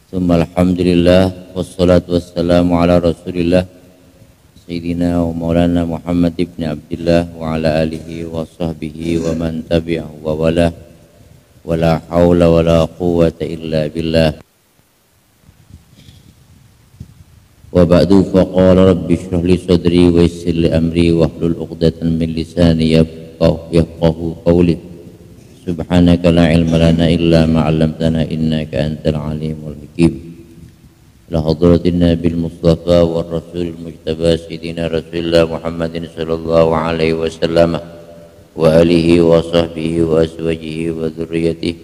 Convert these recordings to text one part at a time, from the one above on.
Alhamdulillah wassalatu wassalamu ala rasulillah Sayyidina wa maulana Muhammad ibn Abdillah wa ala alihi wa sahbihi wa man tabi'ahu wa wala wa la hawla wa la quwwata illa billah wa ba'du faqala rabbi shrah li sadri wa yassir li amri wa hlul uqdatan min lisani yafqahu qawli Subhanaka la ilma lana illa ma 'allamtana innaka antal alimul hakim. La hadratin nabil mustafa war rasulil mujtaba sayyidina rasulillah Muhammadin sallallahu alaihi wasallam wa alihi wa sahbihi wa azwajihi wa dhurriyyatihi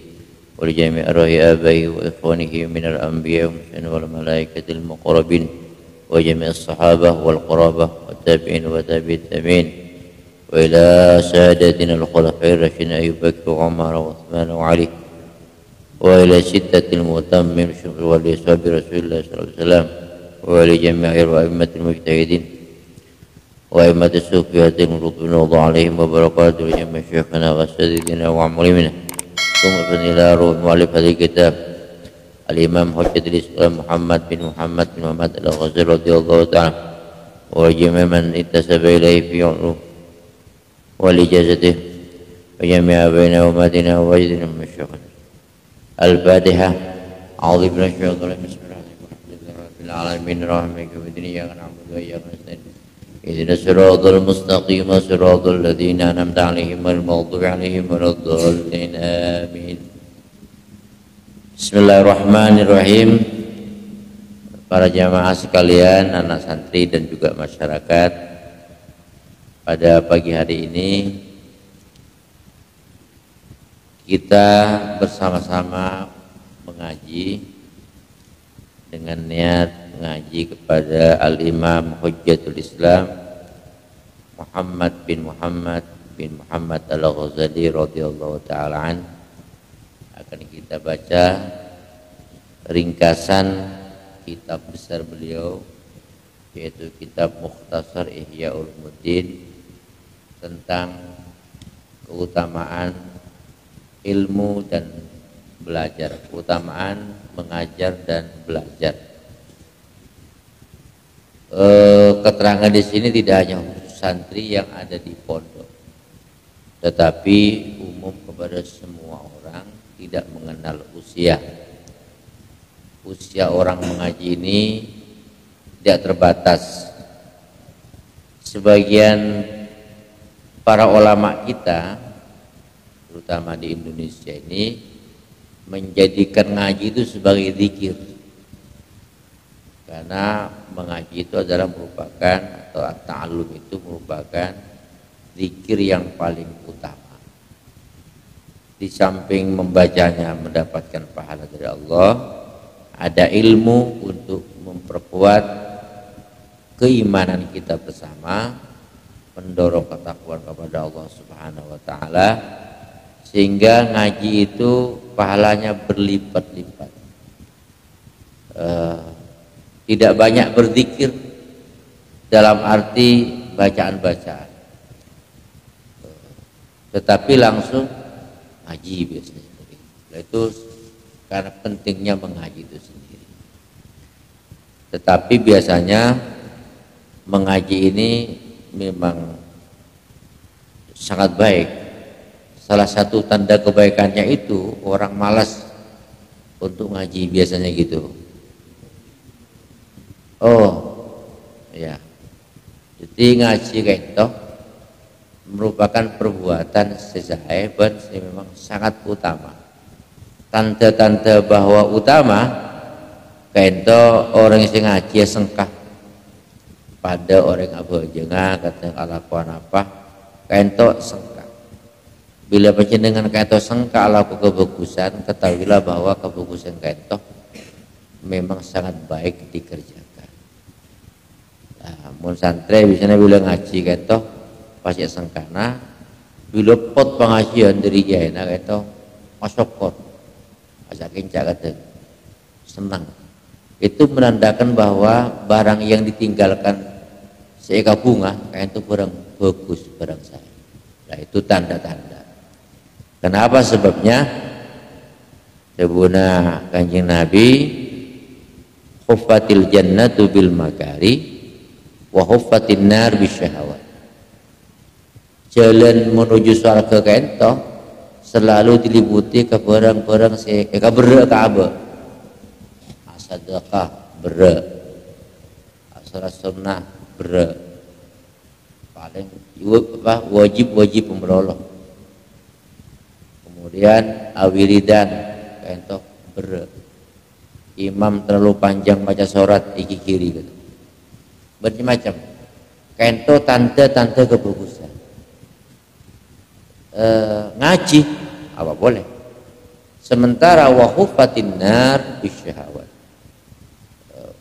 wa jami' arwahi abaihi wa ikhwanihi minal anbiya wal malaikatil muqarrabin wa jami' as-sahabah wal qarabah wa tabi'in wa tabi'it tabi'in وإلى سادتنا الخلفاء الراشدين أبي بكر وعمر وعثمان وعلي وإلى ستة المؤتمم ولأصحاب رسول الله صلى الله عليه وسلم وإلى جميع أئمة المجتهدين وأئمة الصوفية المرضين الله عليهم وبركاته لجميع شيخنا وأساتذتنا ومعلمنا ثم إلى روح مؤلف هذا الكتاب الإمام حجة الإسلام محمد بن محمد الغزالي رضي الله تعالى وجميع من انتسب إليه في علوم ولجازته وجميع بين أمتنا ووجدنا من الشيخنا الفاتحة أعوذ بالله من الشيطان الرجيم بسم الله الرحمن الرحيم رب العالمين الرحمن الرحيم إياك نعبد وإياك نستعين اهدنا الصراط المستقيم صراط الذين أنعمت عليهم غير المغضوب عليهم ولا الضالين آمين Bismillahirrahmanirrahim. Para jamaah sekalian, anak santri dan juga masyarakat, pada pagi hari ini kita bersama-sama mengaji dengan niat mengaji kepada Al-Imam Hujjatul Islam Muhammad bin Muhammad Al-Ghazali radhiyallahu ta'ala an. Akan kita baca ringkasan kitab besar beliau, yaitu kitab Mukhtasar Ihya Ulumuddin, tentang keutamaan ilmu dan belajar, keutamaan mengajar dan belajar. Keterangan di sini tidak hanya khusus santri yang ada di pondok, tetapi umum kepada semua orang, tidak mengenal usia. Usia orang mengaji ini tidak terbatas. Sebagian para ulama kita, terutama di Indonesia ini, menjadikan ngaji itu sebagai zikir. Karena mengaji itu adalah merupakan, atau at-ta'allum itu merupakan zikir yang paling utama. Di samping membacanya mendapatkan pahala dari Allah, ada ilmu untuk memperkuat keimanan kita bersama, mendorong ketakwaan kepada Allah Subhanahu wa taala, sehingga ngaji itu pahalanya berlipat-lipat. Tidak banyak berzikir dalam arti bacaan-bacaan, tetapi langsung ngaji biasanya. Itu karena pentingnya mengaji itu sendiri. Tetapi biasanya mengaji ini memang sangat baik. Salah satu tanda kebaikannya itu orang malas untuk ngaji biasanya gitu. Oh ya, jadi ngaji kayak itu merupakan perbuatan sesahabat yang memang sangat utama. Tanda-tanda bahwa utama kayak itu orang yang ngaji sengkah pada orang abu jengah kata alakuan apa kaento sengka. Bila panjenengan kaento sengka alaku kebagusan, ketahuilah bahwa kebagusan kaento memang sangat baik dikerjakan. Nah, mun santri biasanya bila ngaji kaento pasti sengkana, bila pot pengajian dari jana kaento masokot, asakin cagat senang. Itu menandakan bahwa barang yang ditinggalkan seeka bunga kayak itu kurang bagus barang saya. Nah, itu tanda-tanda. Kenapa sebabnya? Sebuna Kanjeng Nabi Huffatil jannatu bil makari wa huffatin nar bisyahawat. Jalan menuju surga kento selalu diliputi ke barang-barang bere Ka'bah. Sedekah bere, asal sunnah bere, paling wajib pemberolong. Kemudian awiridan kento bere. Imam terlalu panjang baca surat iki kiri gitu. Macam-macam. Kento tante kebagusan. Ngaji apa boleh. Sementara wahufatin nar bisyahawat.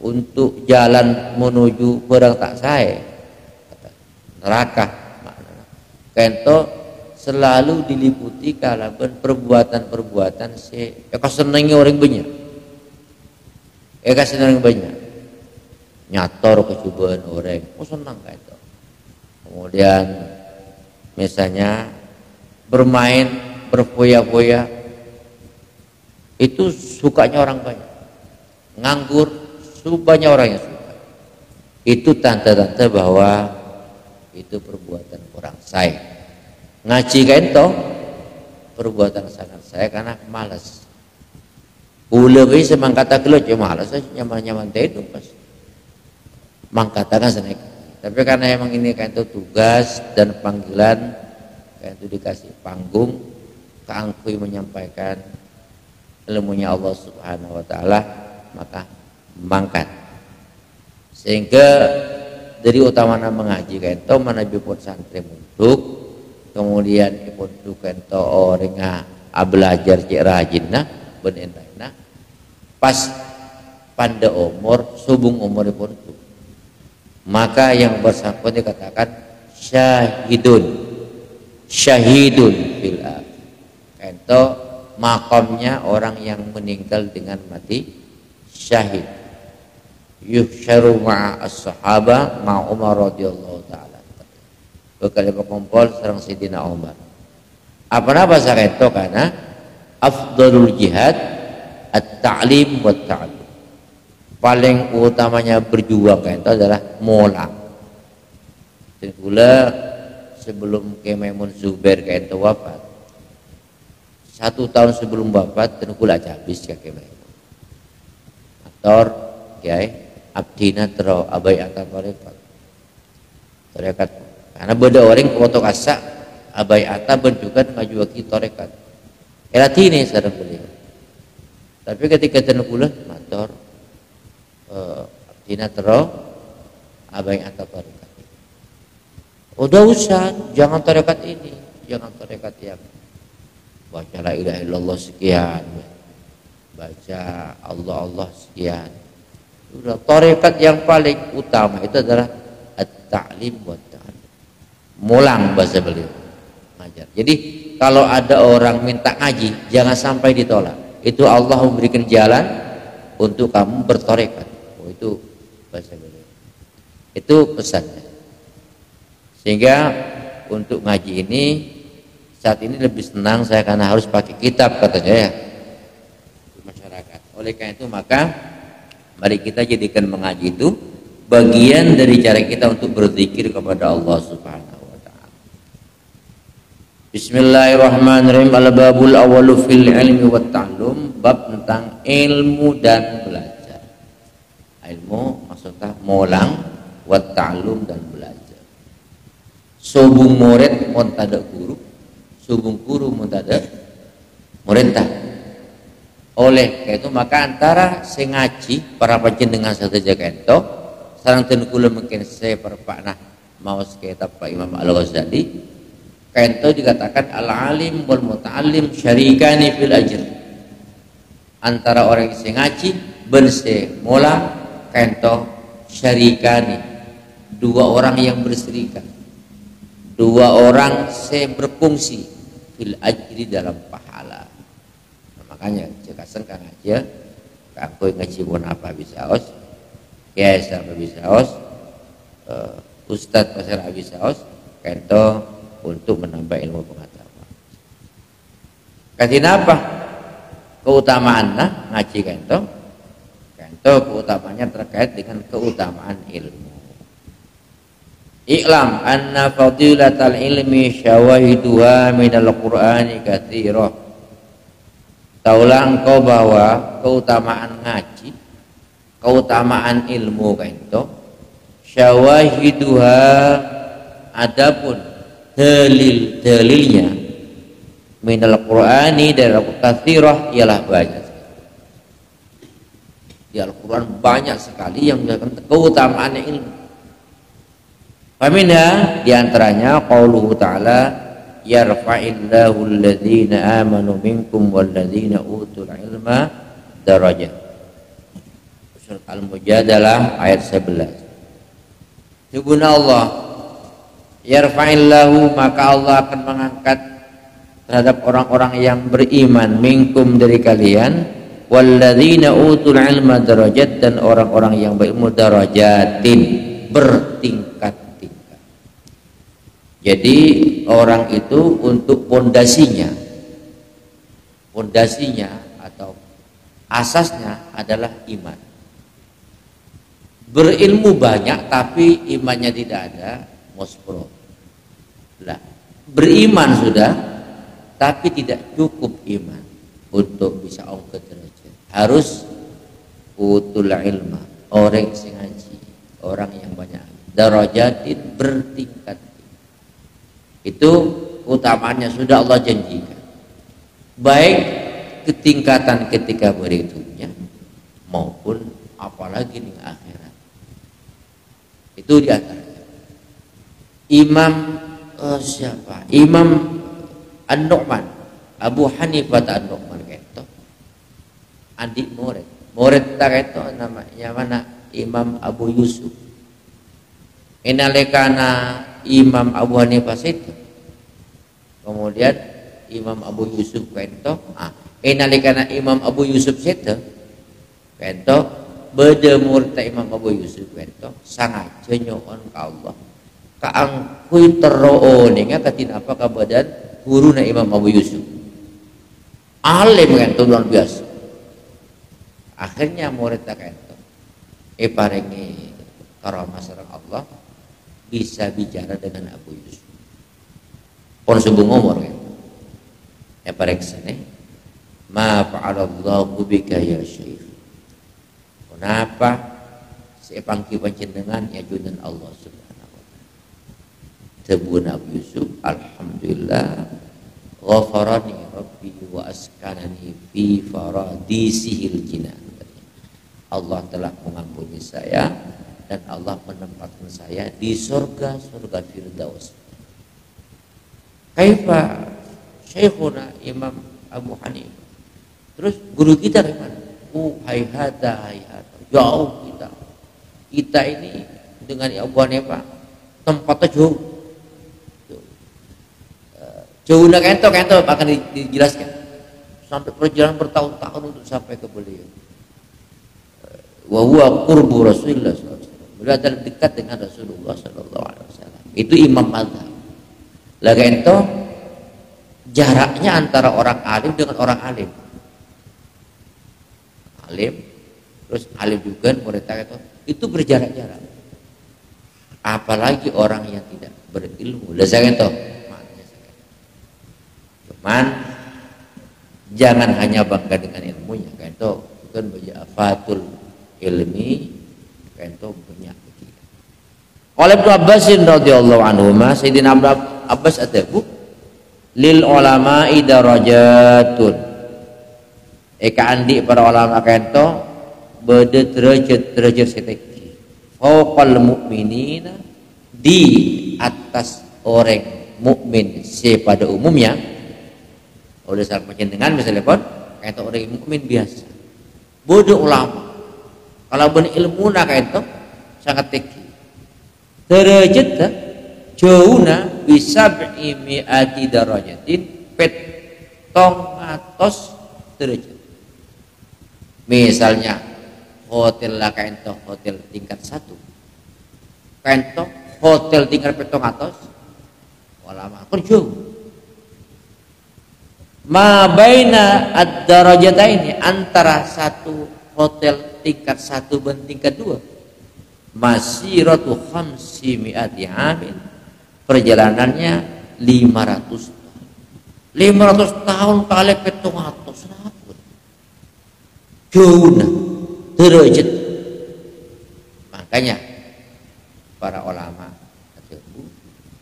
Untuk jalan menuju barang tak saya neraka maknanya. Kento selalu diliputi kalaban perbuatan-perbuatan kesenangi orang banyak. Kesenangi banyak. Nyator kecubaan orang, senang kento. Kemudian misalnya bermain, berfoya-foya, itu sukanya orang banyak. Nganggur, banyak orang yang suka. Itu tanda-tanda bahwa itu perbuatan kurang saya. Ngaji kento perbuatan sangat saya karena malas. Ulama semangkata kelut ya malas aja nyaman-nyaman tidur pas. Mangkatakan senek. Tapi karena emang ini kento tugas dan panggilan kento dikasih panggung keangkui menyampaikan ilmunya Allah Subhanahu wa taala, maka mangkat. Sehingga dari utamana mengaji kento manabi pun santri untuk kemudian pun kento orang belajar cek rajinna benentahna pas pada umur subung umur pun tu, maka yang bersangkutan dikatakan syahidun fil akhir. Kento makamnya orang yang meninggal dengan mati syahid. Yuhsyaru ma'a as-sahaba ma'a Umar radhiyallahu ta'ala. Bekali berkumpul sareng Sidina Umar. Apa sakento karena afdalul jihad at-ta'lim wa ta'allum. Paling utamanya berjuang kento adalah molang. Dan pula sebelum Maimun Zubair kento wafat, 1 tahun sebelum wafat dan pula habis ya Maimun. Ator kiai abdina tero abai atas torekat karena beda orang foto kasak abai atas bentukan ngajuaki torekat elatini sareng beliau. Tapi ketika tenukula mator abdina tero abai atas torekat, udah usah jangan torekat ini, jangan torekat yang baca la ilaha illallah sekian, baca Allah sekian. Udah, tarekat yang paling utama itu adalah at-ta'lim wa ta'allum. Mulang bahasa beliau ngajar. Jadi kalau ada orang minta ngaji jangan sampai ditolak. Itu Allah memberikan jalan untuk kamu bertarekat. Oh, itu bahasa beliau. Itu pesannya. Sehingga untuk ngaji ini saat ini lebih senang saya karena harus pakai kitab katanya ya masyarakat. Oleh karena itu maka mari kita jadikan mengaji itu bagian dari cara kita untuk berzikir kepada Allah Subhanahu wa taala. Bismillahirrahmanirrahim. Al-babul awwalu fil ilmi wat ta'allum, bab tentang ilmu dan belajar. Ilmu maksudnya molang, wat ta'allum dan belajar. Subung murid mun tada guru, subung guru mun tada murid. Oleh karena itu maka antara sing ngaji para panjenengan sateja kento sareng ten kula mungkin saya perpakna maos kitab Pak Imam Al-Ghazali kento dikatakan al-alim wal muta'allim syarikani fil ajr. Antara orang sing ngaji ben se mola kento syarikani, dua orang yang berserikat, dua orang se berfungsi fil ajri dalam pahala. Makanya jika sengkang aja aku ngaji pun apa bisa os kiai apa bisa os ustadz pasar bisa os kento untuk menambah ilmu pengetahuan. Katina apa keutamaan ngaji kento Itu keutamanya terkait dengan keutamaan ilmu. I'lam anna fadilatal ilmi syawahiduha minal qur'ani katsirah. Taulah engkau bahwa keutamaan ngaji, keutamaan ilmu kaito, syawahiduha adapun dalil-dalilnya minal qur'ani dari katsirah ialah banyak. Di Al-Qur'an banyak sekali yang menjelaskan keutamaan ilmu. Faminha diantaranya qauluhu ta'ala yarfa'illahu alladhina amanu minkum walladhina utul ilma darajat. Surat Al-Mujadalah ayat 11. Subhanallah, yarfa'illahu, maka Allah akan mengangkat terhadap orang-orang yang beriman minkum dari kalian, walladzina utul ilma darajat, dan orang-orang yang berilmu darajatin bertingkat-tingkat. Jadi orang itu untuk pondasinya atau asasnya adalah iman. Berilmu banyak tapi imannya tidak ada, mospro. Lah, beriman sudah tapi tidak cukup iman untuk bisa angkat derajat. Harus utul ilma, orang yang ngaji, orang yang banyak darajatin bertingkat. Itu utamanya sudah Allah janjikan, baik ketingkatan ketika berhidupnya maupun apalagi di akhirat. Itu diantaranya Imam An-Nu'man, Abu Hanifah An-Nu'man itu adik murid tak itu namanya mana Imam Abu Yusuf. Inalekana Imam Abu Hanifah itu, kemudian Imam Abu Yusuf itu, inalekana Imam Abu Yusuf itu, beda murid Imam Abu Yusuf itu sangat nyoon ka Allah, kaangkui terooninga katin apa kabadan guru na Imam Abu Yusuf, alim itu luar biasa. Akhirnya murid tak itu, paringi karamah sareng Allah, bisa bicara dengan Abu Yusuf. Pon subuh ngomor kan. Periksa nih. Ma fa'alallahu bika ya Syekh. Kenapa sepangki panjenengan ya junan Allah Subhanahu wa taala. Tebun Abu Yusuf, alhamdulillah ghafarani rabbi wa askanani fi faradisihil jinan. Allah telah mengampuni saya dan Allah menempatkan saya di surga Firdaus. Kaifa Syekhuna Imam Abu Hanifah. Terus guru kita gimana? Hayhata, jauh kita. Kita ini dengan Abu Hanifah tempatnya jauh. Jauh nak kento akan dijelaskan. Sampai perjalanan bertahun-tahun untuk sampai ke beliau. Wa huwa qurbu Rasulillah sallallahu alaihi wasallam. Beliau adalah dekat dengan Rasulullah sallallahu alaihi wasallam. Itu imam mazhab. Lah ento jaraknya antara orang alim dengan orang alim. Alim terus alim juga murid itu berjarak-jarak. Apalagi orang yang tidak berilmu. Lah ento. Cuman jangan hanya bangga dengan ilmunya. Ento bukan bajafatul ilmi itu banyak begitu. Oleh Ibnu Abbas radhiyallahu anhu, Sayyidina Abbas adabu lil ulama'i darajatun. Eka andi para ulama kento beda derajat seteki. Fauqal mu'minina, di atas orang mukmin pada umumnya. Oleh saat panjenengan misalnya pun kento orang mukmin biasa. Bodoh ulama. Kalau berilmu nak itu sangat tinggi. Derajat jauhna bisa mi'ati darajatin petong atas derajat. Misalnya hotel lah kaento hotel tingkat 1. Kaento hotel tingkat petong atas ulama kan jauh. Ma baina ad-darajataini, antara satu hotel tingkat 1 dan tingkat 2 masiratu khamsi mi'ati amin, perjalanannya 500 tahun kali petung atus jauh derajat. Makanya para ulama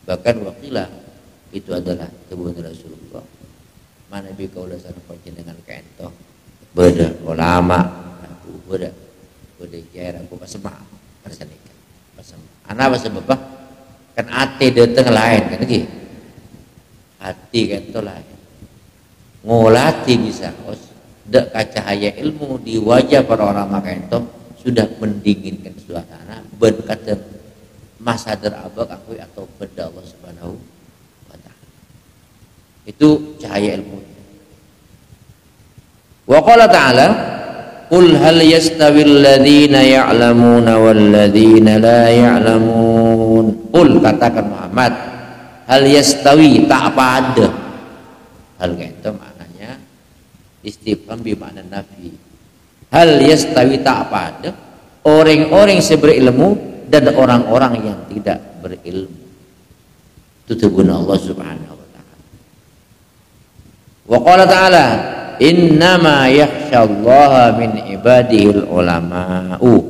bahkan wakilah itu adalah kebutuhan Rasulullah. Mana bi kaula sana panjenengan kaento beda ulama aku beda kiai aku pasema persanika pasema ana pasema kan ate dateng lain kan iki hati kaento lain ngolati bisa dak cahaya ilmu di wajah para ulama kaento sudah mendinginkan suasana berkata masadar abak aku atau benda Allah Subhanahu wa taala. Itu cahaya ilmu. Wa qala ta'ala qul hal yastawi alladhina ya'lamuna wal ladzina la ya'lamun. Qul katakan Muhammad hal yastawi tak apa ada. Hal itu maknanya istifham bi makna nafi. Hal yastawi tak apa ada orang-orang yang berilmu dan orang-orang yang tidak berilmu. Itu tubuhna Allah Subhanahu wa taala. Wa qala ta'ala innama yakhsyallaha min ibadihil ulama'u.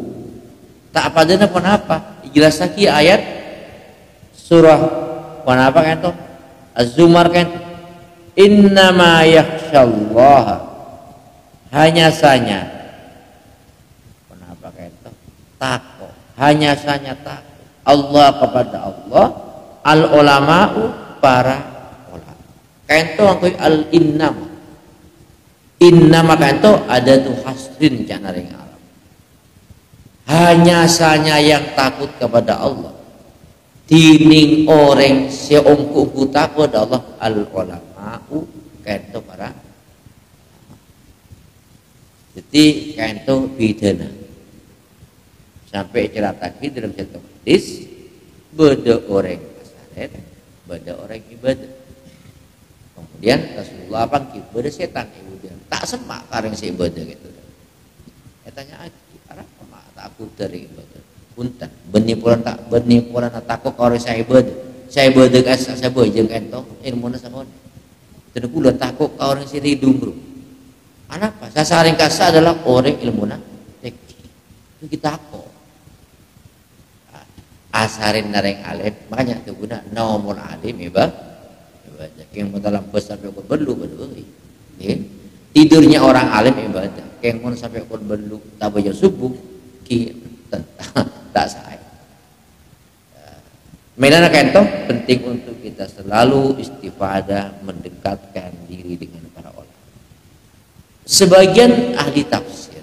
Tak padana kenapa? Jelas lagi ayat surah kenapa kan itu? Az-Zumar kan innama yakhsyallaha hanya saja kenapa kan itu? Takut hanya saja takut Allah kepada Allah al ulama'u para ulama. Kaento angkoy al innama kaento ada tuh hasrin canaring alam. Hanya saja yang takut kepada Allah. Tining orang seongku takut Allah al ulama'u kaento para. Jadi kaento bidana. Sampai cerita dalam satu hadis beda orang asaret, beda orang ibadah. Kemudian Rasulullah panggil beda setan kemudian tak semak kareng si ibadah gitu. Saya tanya lagi, arah mak takut dari ibadah. Punten, benih puran takut orang saya ibadah kas saya bojeng ento ilmu na sama. Tidak pula takut orang si ridung bro. Kenapa? Sasaring kasa adalah orang ilmu na itu kita takut. Asarin nareng alim banyak tu guna naumul alim ibadah yang dalam sampai ukun berlu tidurnya orang alim ibadah yang mun sampai ukun berlu tak boleh subuh tak sah. Menana kento penting untuk kita selalu istifadah mendekatkan diri dengan para ulama. Sebagian ahli tafsir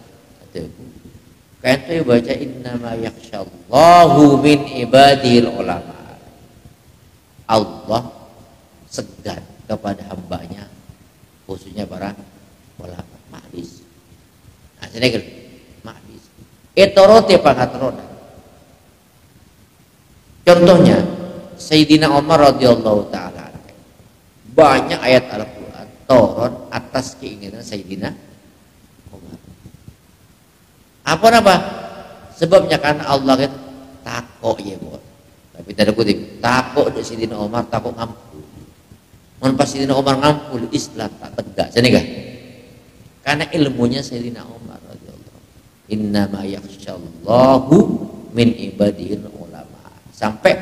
kento baca innama yakhsyallahu min ibadil ulama. Allah segan kepada hambanya khususnya para ulama mahdis. Nah, sini kan mahdis. Etorote pangatrona. Contohnya Sayyidina Umar radhiyallahu taala banyak ayat Al-Qur'an turun atas keinginan Sayyidina Umar. Apa? Sebabnya karena Allah kan takut ya buat. Tapi tidak kutip takut dari Sayyidina Umar takut ngampul. Mun pas Sayyidina Umar ngampul Islam tak tegak. Jadi kan? Karena ilmunya Sayyidina Umar radhiyallahu. Innama yakhsyallahu min ibadihil ulama. Sampai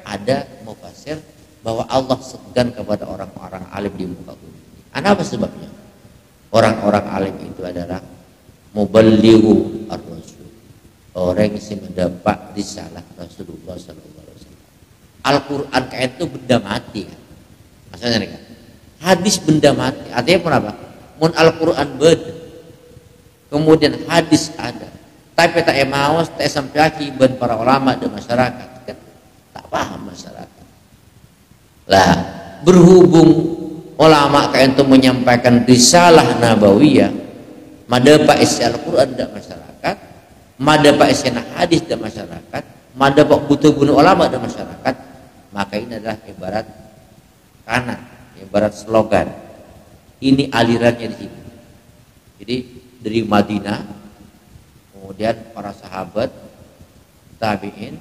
ada mufassir bahwa Allah segan kepada orang-orang alim di muka bumi. Apa sebabnya? Orang-orang alim itu adalah muballighu ar-rasul. Orang yang mendapat risalah Rasulullah sallallahu alaihi wasallam. Al-Qur'an kayak itu benda mati kan. Maksudnya kan? Hadis benda mati. Artinya apa? Mun Al-Qur'an beda. Kemudian hadis ada. Tapi tak emawas tak sampai akibat para ulama dan masyarakat kan tak paham masyarakat. Lah berhubung ulama kayak itu menyampaikan risalah nabawiyah madapak isi Al-Quran dan masyarakat, madapak isi hadis dan masyarakat, madapak butuh bunuh ulama dan masyarakat, maka ini adalah ibarat kanan, ibarat slogan. Ini alirannya di sini. Jadi dari Madinah kemudian para sahabat, tabi'in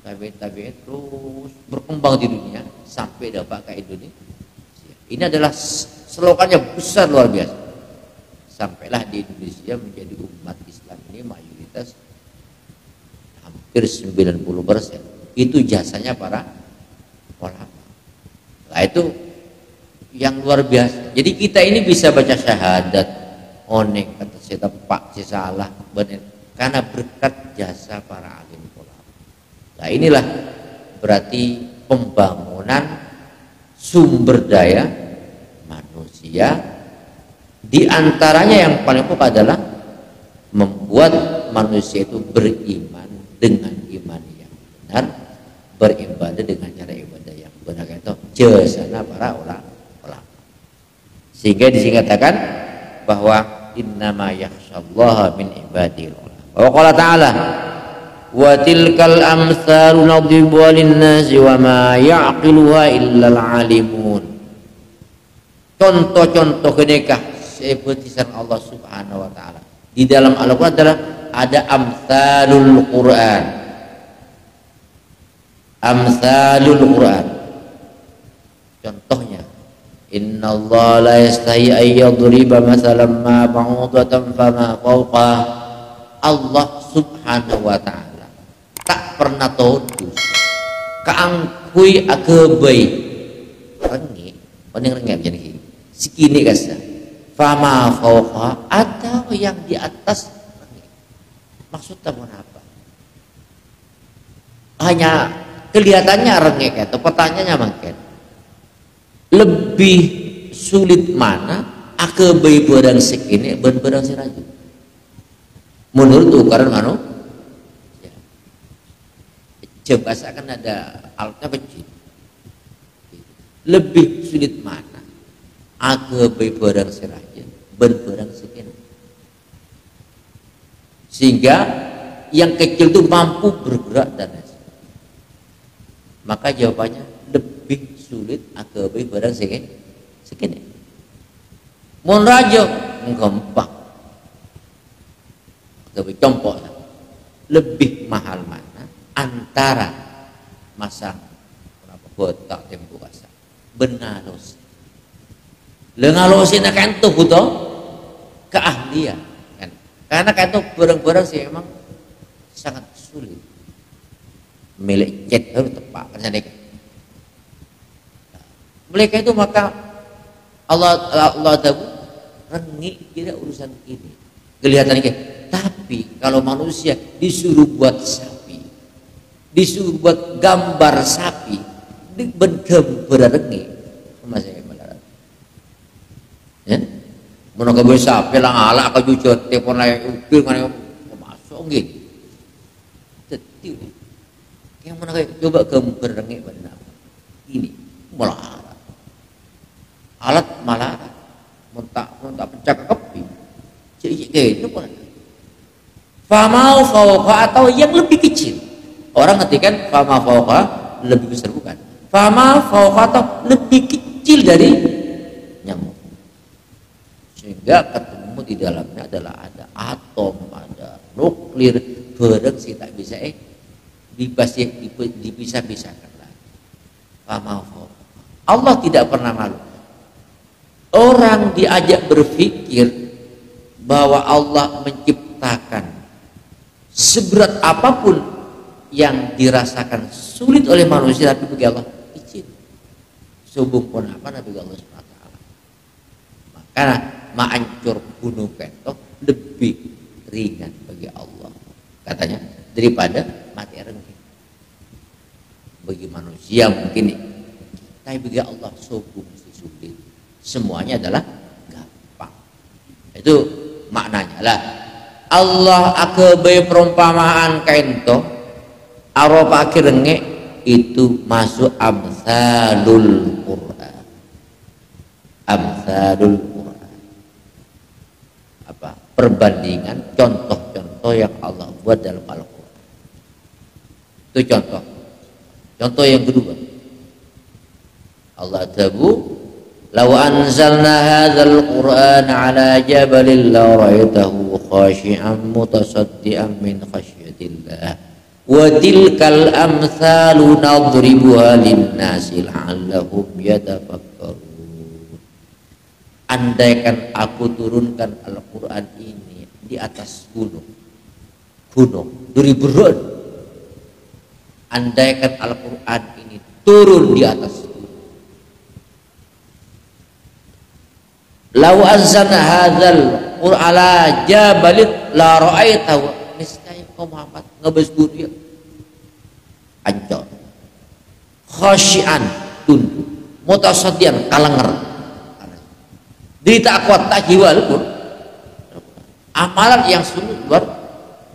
terus berkembang di dunia sampai dapat ke Indonesia. Ini adalah slogannya besar luar biasa. Sampailah di Indonesia menjadi umat Islam ini mayoritas hampir 90%. Itu jasanya para ulama. Nah itu yang luar biasa. Jadi kita ini bisa baca syahadat, onek kata saya tepak, saya salah, benar, karena berkat jasa para alim ulama. Nah inilah berarti pembangunan sumber daya manusia, di antaranya yang paling pokok adalah membuat manusia itu beriman dengan iman yang benar, beribadah dengan cara ibadah yang benar, itu jasana para ulama. Sehingga disingkatakan bahwa innama yakhsyallaha min ibadil ulama. Wa qala ta'ala wa tilkal amsalu nadribuha lin-nasi wa ma ya'qiluha illal alimun. Contoh-contoh kenikah sebutisan Allah Subhanahu wa taala. Di dalam Al-Qur'an adalah ada amsalul Qur'an. Amsalul Qur'an. Contohnya innallaha la yastahi ay yadriba masalan ma ba'udatan fama fawqa. Allah Subhanahu wa taala tak pernah todus kaangkui akebai rengi paling rengi jadi sikini kasa fama fawqa, atau yang di atas rengi. Maksudnya apa? Hanya kelihatannya rengi atau pertanyaannya makin lebih sulit mana akebai barang sekini dan barang seraju menurut ukuran manu ya. Coba kan ada alatnya kecil, lebih sulit mana akebai barang seraju dan barang sekini, sehingga yang kecil itu mampu bergerak dan lain. Maka jawabannya lebih sulit akebai barang segini. Mun rajo gampang. Akebai compok lebih mahal mana antara masang berapa botak tempo kasa benalos. Lengalosin akan tuh butuh keahlian kan. Karena kan itu barang-barang sih emang sangat sulit. Milik jet harus tepat kan mereka itu, maka Allah tahu rengi kira urusan ini kelihatan kayak. Tapi kalau manusia disuruh buat sapi, disuruh buat gambar sapi, bener-bener rengi masih benar. Ya, mana kau sapi lang ala kau jujur telepon lain ukir mana masuk gitu. Tetiu, yang mana coba gambar rengi benar ini malah alat malah mentak pencak kepi jadi itu pun famau fauqa atau yang lebih kecil. Orang ngetikan fama fauqa lebih besar, bukan fama fauqa atau lebih kecil dari nyamuk, sehingga ketemu di dalamnya adalah ada atom, ada nuklir, barang sih tak bisa dipisah-pisahkan lagi. Fama fauqa. Allah tidak pernah malu. Orang diajak berpikir bahwa Allah menciptakan seberat apapun yang dirasakan sulit oleh manusia, tapi bagi Allah kecil. Subung pun apa bagi Allah SWT. Maka ma'ancur gunung kentok lebih ringan bagi Allah katanya daripada mati renggi. Bagi manusia mungkin, tapi bagi Allah subung sulit. Semuanya adalah gampang. Itu maknanya lah. Allah akebai perumpamaan kaento aropa akhirnya itu masuk amsalul Quran. Amsalul Quran. Apa? Perbandingan contoh-contoh yang Allah buat dalam Al-Quran. Itu contoh. Contoh yang kedua. Allah tabu law anzalna hadzal Qur'an ala jabalin la ra'aytahu khashi'an mutasaddian min khasyatillah wa tilkal amsalu nadribuha linnasi la'allahum yatafakkarun. Andaikan aku turunkan Al-Quran ini di atas gunung dari berat, andaikan Al-Quran ini turun di atas gunung, lau anzalna hadzal qur'ana jabalit la ra'aitahu, niscaya kau Muhammad ngebes gunung ancol khasyian tunduk mutasaddian kalenger diri tak kuat tak jiwal pun amalan yang sungguh luar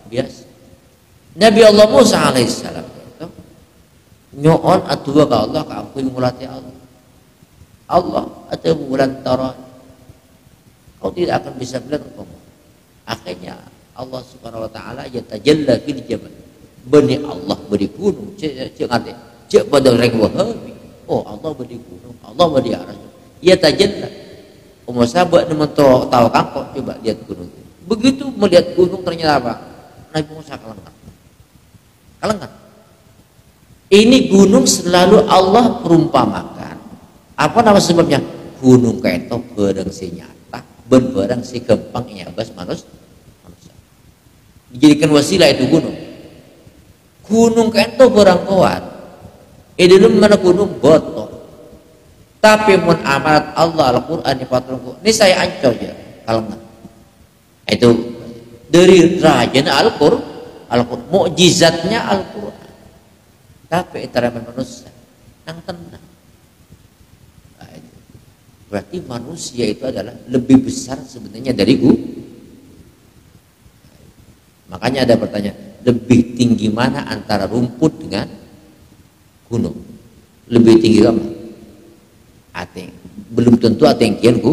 biasa. Nabi Allah Musa alaihissalam itu nyoon atuwa ka Allah ka aku ngulati Allah atau bulan taran kau tidak akan bisa bilang engkau. Akhirnya Allah subhanahu wa ta'ala yatajalla fil jabal, bani Allah beri gunung cek ngate cek pada orang Wahabi, oh Allah beri gunung, Allah beri aras yatajalla. Musa buat nemen tahu kangkok, coba lihat gunung. Begitu melihat gunung ternyata apa? Nabi Musa kalengan. Ini gunung selalu Allah perumpamakan. Apa nama sebabnya? Gunung kaito barang si nyata, barang si gampang nyabas manusia. Dijadikan wasilah itu gunung. Gunung kaito barang kuat. Dalam mana gunung botol. Tapi mun amarat Allah Al-Quran di patrungku ini saya ancol ya kalengan. Itu dari raja Al-Quran, mukjizatnya Al-Quran. Tapi antara manusia yang tenang. Nah, berarti manusia itu adalah lebih besar sebenarnya dari gunung. Makanya ada pertanyaan, lebih tinggi mana antara rumput dengan gunung? Lebih tinggi apa? Ateng. Belum tentu atingkian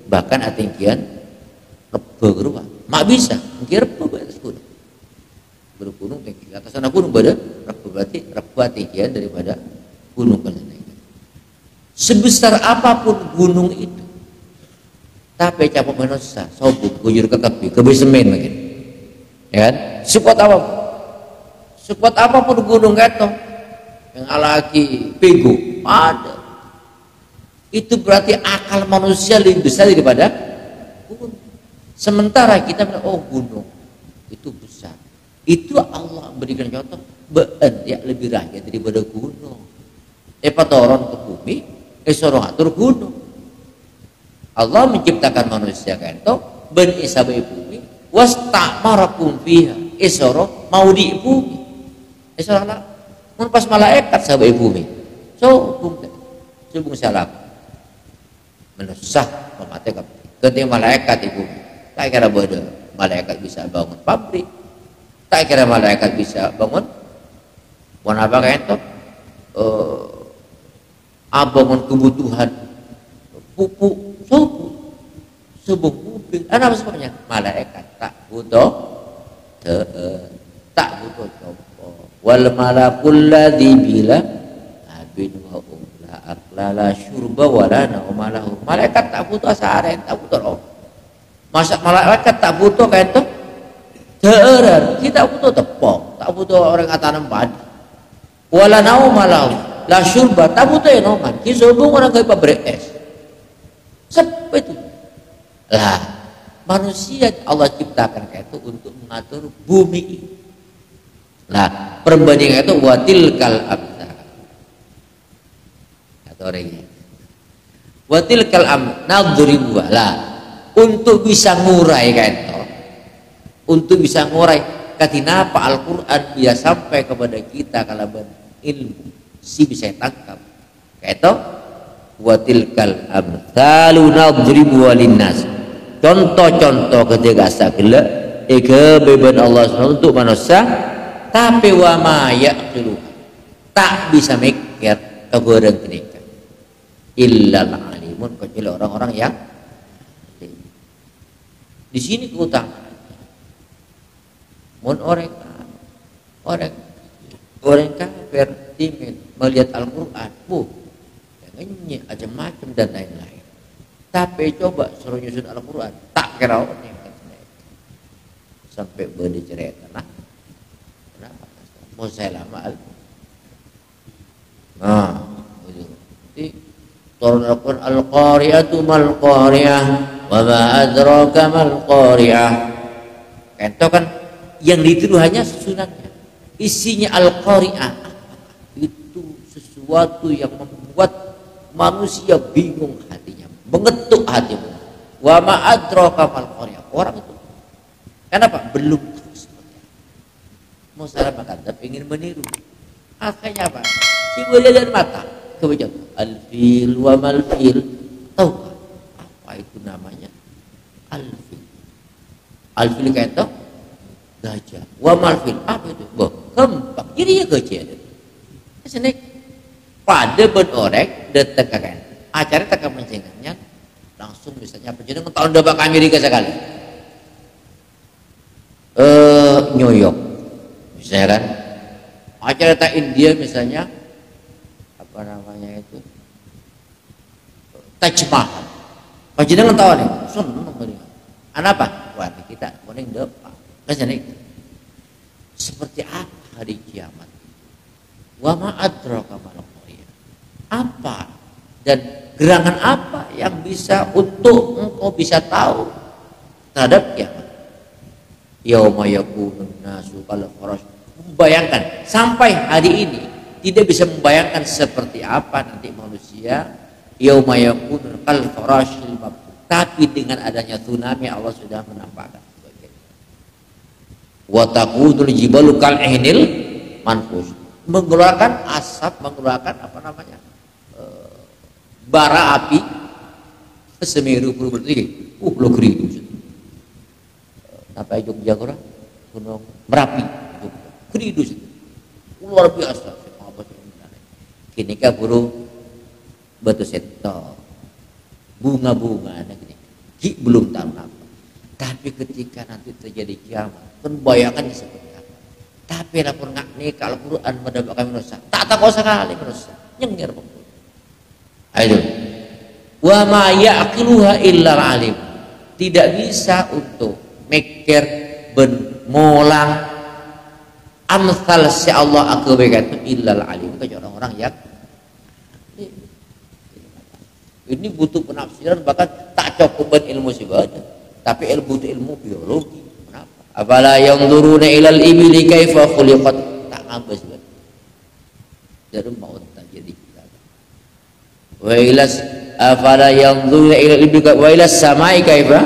bahkan atingkian reba gerua. Mak bisa, mungkin reba di atas gunung. Bergunung tinggi atas sana gunung pada reba, berarti reba atingkian daripada gunung kalian. Sebesar apapun gunung itu, tapi capek manusia, sobuk, gujur ke kaki, ke semen mungkin. Ya kan? Sekuat apapun gunung itu, yang alaki pego ada. Itu berarti akal manusia lebih besar daripada gunung. Sementara kita bilang, oh gunung itu besar. Itu Allah berikan contoh, ya lebih rakyat daripada gunung. Patoron ke bumi, sorong atur gunung. Allah menciptakan manusia kan itu ben isabai bumi, wastamarakum fiha, sorong mau di bumi. Sorong lah, mun pas malaikat sabai bumi. So, bung salam. Menusah mematikan ketika malaikat ibu tak kira bodoh malaikat bisa bangun pabrik, tak kira malaikat bisa bangun apa kayak itu bangun kebutuhan pupuk sebuah mobil apa sebabnya malaikat tak butuh contoh wal malakul ladzi bila abin wa aklala syurba wala naumalahu. Malaikat tak butuh asaren, tak butuh roh. Masa malaikat tak butuh kayak itu? Teran, kita butuh tepung, tak butuh orang atanam padi. Wala naumalahu, la syurba, tak butuh enoman. Kita sobong orang kayak pabrik es. Seperti itu. Lah, manusia Allah ciptakan kayak itu untuk mengatur bumi ini. Lah, perbandingan itu watil kal abdal. Orangnya watil kalam nadribu lah untuk bisa ngurai kan untuk bisa ngurai katinapa Al-Quran dia sampai kepada kita kalau ilmu si bisa tangkap kayak itu watil kalam talu nadribu walinnas contoh-contoh ketika sagala beban Allah untuk manusia tapi wa ma yaqilu tak bisa mikir keberan kenika illal alimun kecuali orang-orang yang di sini keutamaan. Mun orang kafir timin melihat Al-Quran, jangannya aja macam dan lain-lain. Tapi coba suruh nyusun Al-Quran, tak kira orang yang sampai bercerita nah kenapa Musailama al jadi turun al-qari'atu mal qari'ah wa ma adraka mal qari'ah. Itu kan yang ditiru hanya sunatnya, isinya al-qari'ah itu sesuatu yang membuat manusia bingung hatinya, mengetuk hatinya. Wa ma adraka mal qari'ah, orang itu kenapa belum tahu seperti apa. Musailama kadzdzab ingin meniru, akhirnya apa? Si dan mata kebijakan al-fil wa mal fil, tahu apa itu namanya al-fil? Al-fil kayak itu gajah, wa mal fil apa itu? Kembang, jadi ya gajah itu kesini pada benorek detekan acara tekan mencengannya langsung misalnya perjalanan tahun dabak Amerika sekali New York misalnya kan, acara tak India misalnya apa namanya itu Taj Mahal, perjalanan tahun ini senang mereka apa wah kita kuning depan kesini seperti apa hari kiamat. Wa ma adraka mal qari'ah, apa dan gerangan apa yang bisa untuk engkau bisa tahu terhadap kiamat. Yauma yakunun nasu kal farash, membayangkan sampai hari ini tidak bisa membayangkan seperti apa nanti manusia yauma yakunun kal farashil mabthus, tapi dengan adanya tsunami Allah sudah menampakkan sebagian. Wa taqudul jibalu kal ihnil manfus, mengeluarkan asap, mengeluarkan apa namanya bara api Semeru berarti lo keridu sampai Jogja kurang Gunung Merapi keridu luar biasa. Kini kaburu batu seto bunga-bunga gini belum tahu apa, tapi ketika nanti terjadi kiamat bayangannya seperti apa. Tapi lapor ngak nih kalau Quran mendapatkan manusia tak tahu sekali manusia nyengir betul. Ayo wa ma yaqiluha illa alim, tidak bisa untuk mikir ben molang amsal si Allah akebaikan itu illa alim, kecuali orang-orang yang ini butuh penafsiran, bahkan tak cukup ilmu ibadah, tapi ilmu biologi. Kenapa? Afala yanzuruna ilal ibli kaifa khuliqat, tak ngabas dari maut terjadi. Wa ilas afala yanzuruna ilal ibli wa ilas samai kaifa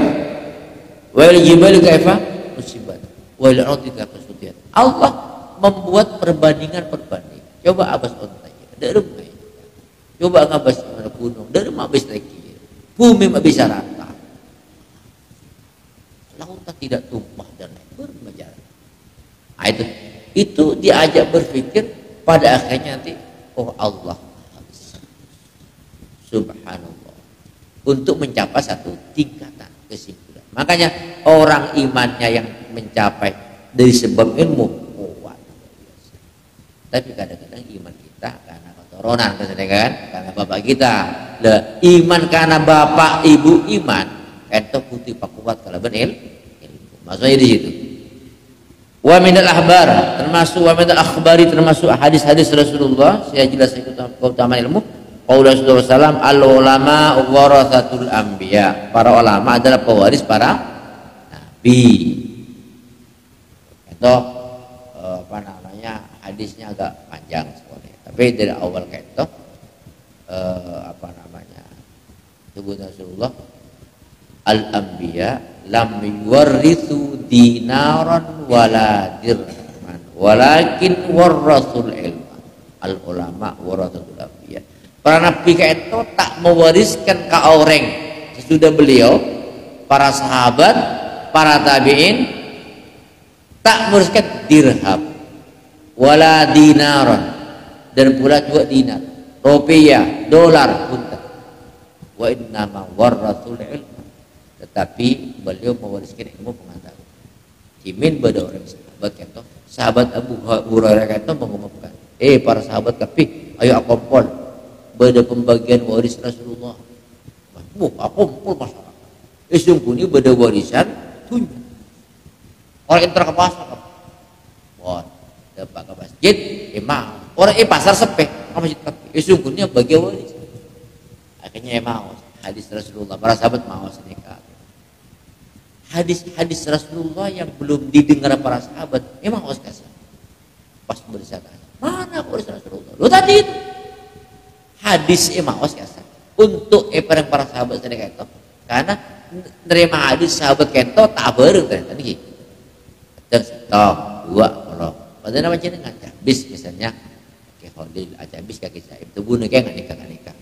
wa ilal jibali kaifa musibat wa ilal ardi kaifa sutiat. Allah membuat perbandingan. Coba abas ontanya dari rumah, coba ngabas mana gunung dari mabes lagi, bumi bisa rata, lautan tidak tumpah dan bermejar. Nah, itu diajak berpikir, pada akhirnya nanti oh Allah subhanallah, untuk mencapai satu tingkatan kesimpulan. Makanya orang imannya yang mencapai dari sebab ilmu kuat, tapi kadang-kadang iman kita karena ketoronan kan, karena bapak kita iman, karena bapak ibu iman itu putih pak kuat kalau benar ilmu. Maksudnya di situ. Wa minal ahbar, termasuk wa minal akhbari, termasuk hadis-hadis Rasulullah. Saya jelaskan keutamaan ilmu. Qaulullah sallallahu alaihi wasallam, al ulama waratsatul anbiya, para ulama adalah pewaris para nabi. Itu apa namanya, hadisnya agak panjang sekali, tapi dari awal kayak itu apa namanya, sebut Rasulullah al anbiya lam yuwarrithu dinaran wala dirhaman walakin warathul ilma. Al ulama waratsatul anbiya, para nabi kayak itu tak mewariskan ke orang sesudah beliau, para sahabat, para tabi'in, tak mewariskan dirham wala dinaran, dan pula juga dinar, rupiah, dolar pun tak. Wa innama warathul ilma, tetapi beliau mewariskan ilmu pengetahuan. Jimin pada orang sahabat kata, sahabat Abu Hurairah kata mengumumkan, para sahabat kapi, ayo akumpul pada pembagian waris Rasulullah. Akumpul masyarakat. Sungguh ini pada warisan tunjuk. Orang inter ke pasar, wah, dapat ke masjid, mau. Orang pasar sepi, ke masjid kaki. Sungguhnya bagi waris. Akhirnya mau. Hadis Rasulullah, para sahabat mau sedekah. Hadis Rasulullah yang belum didengar para sahabat, memang harus kasar. Pas bersama, mana hadis Rasulullah? Lo tadi itu hadis memang harus kasar. Untuk para sahabat sedekah itu, karena nerima hadis sahabat kento tak bareng ternyata nih. Dua kalau pada nama jenengan habis misalnya ke Khalil aja habis kaki saya itu bunuh kayak nggak nikah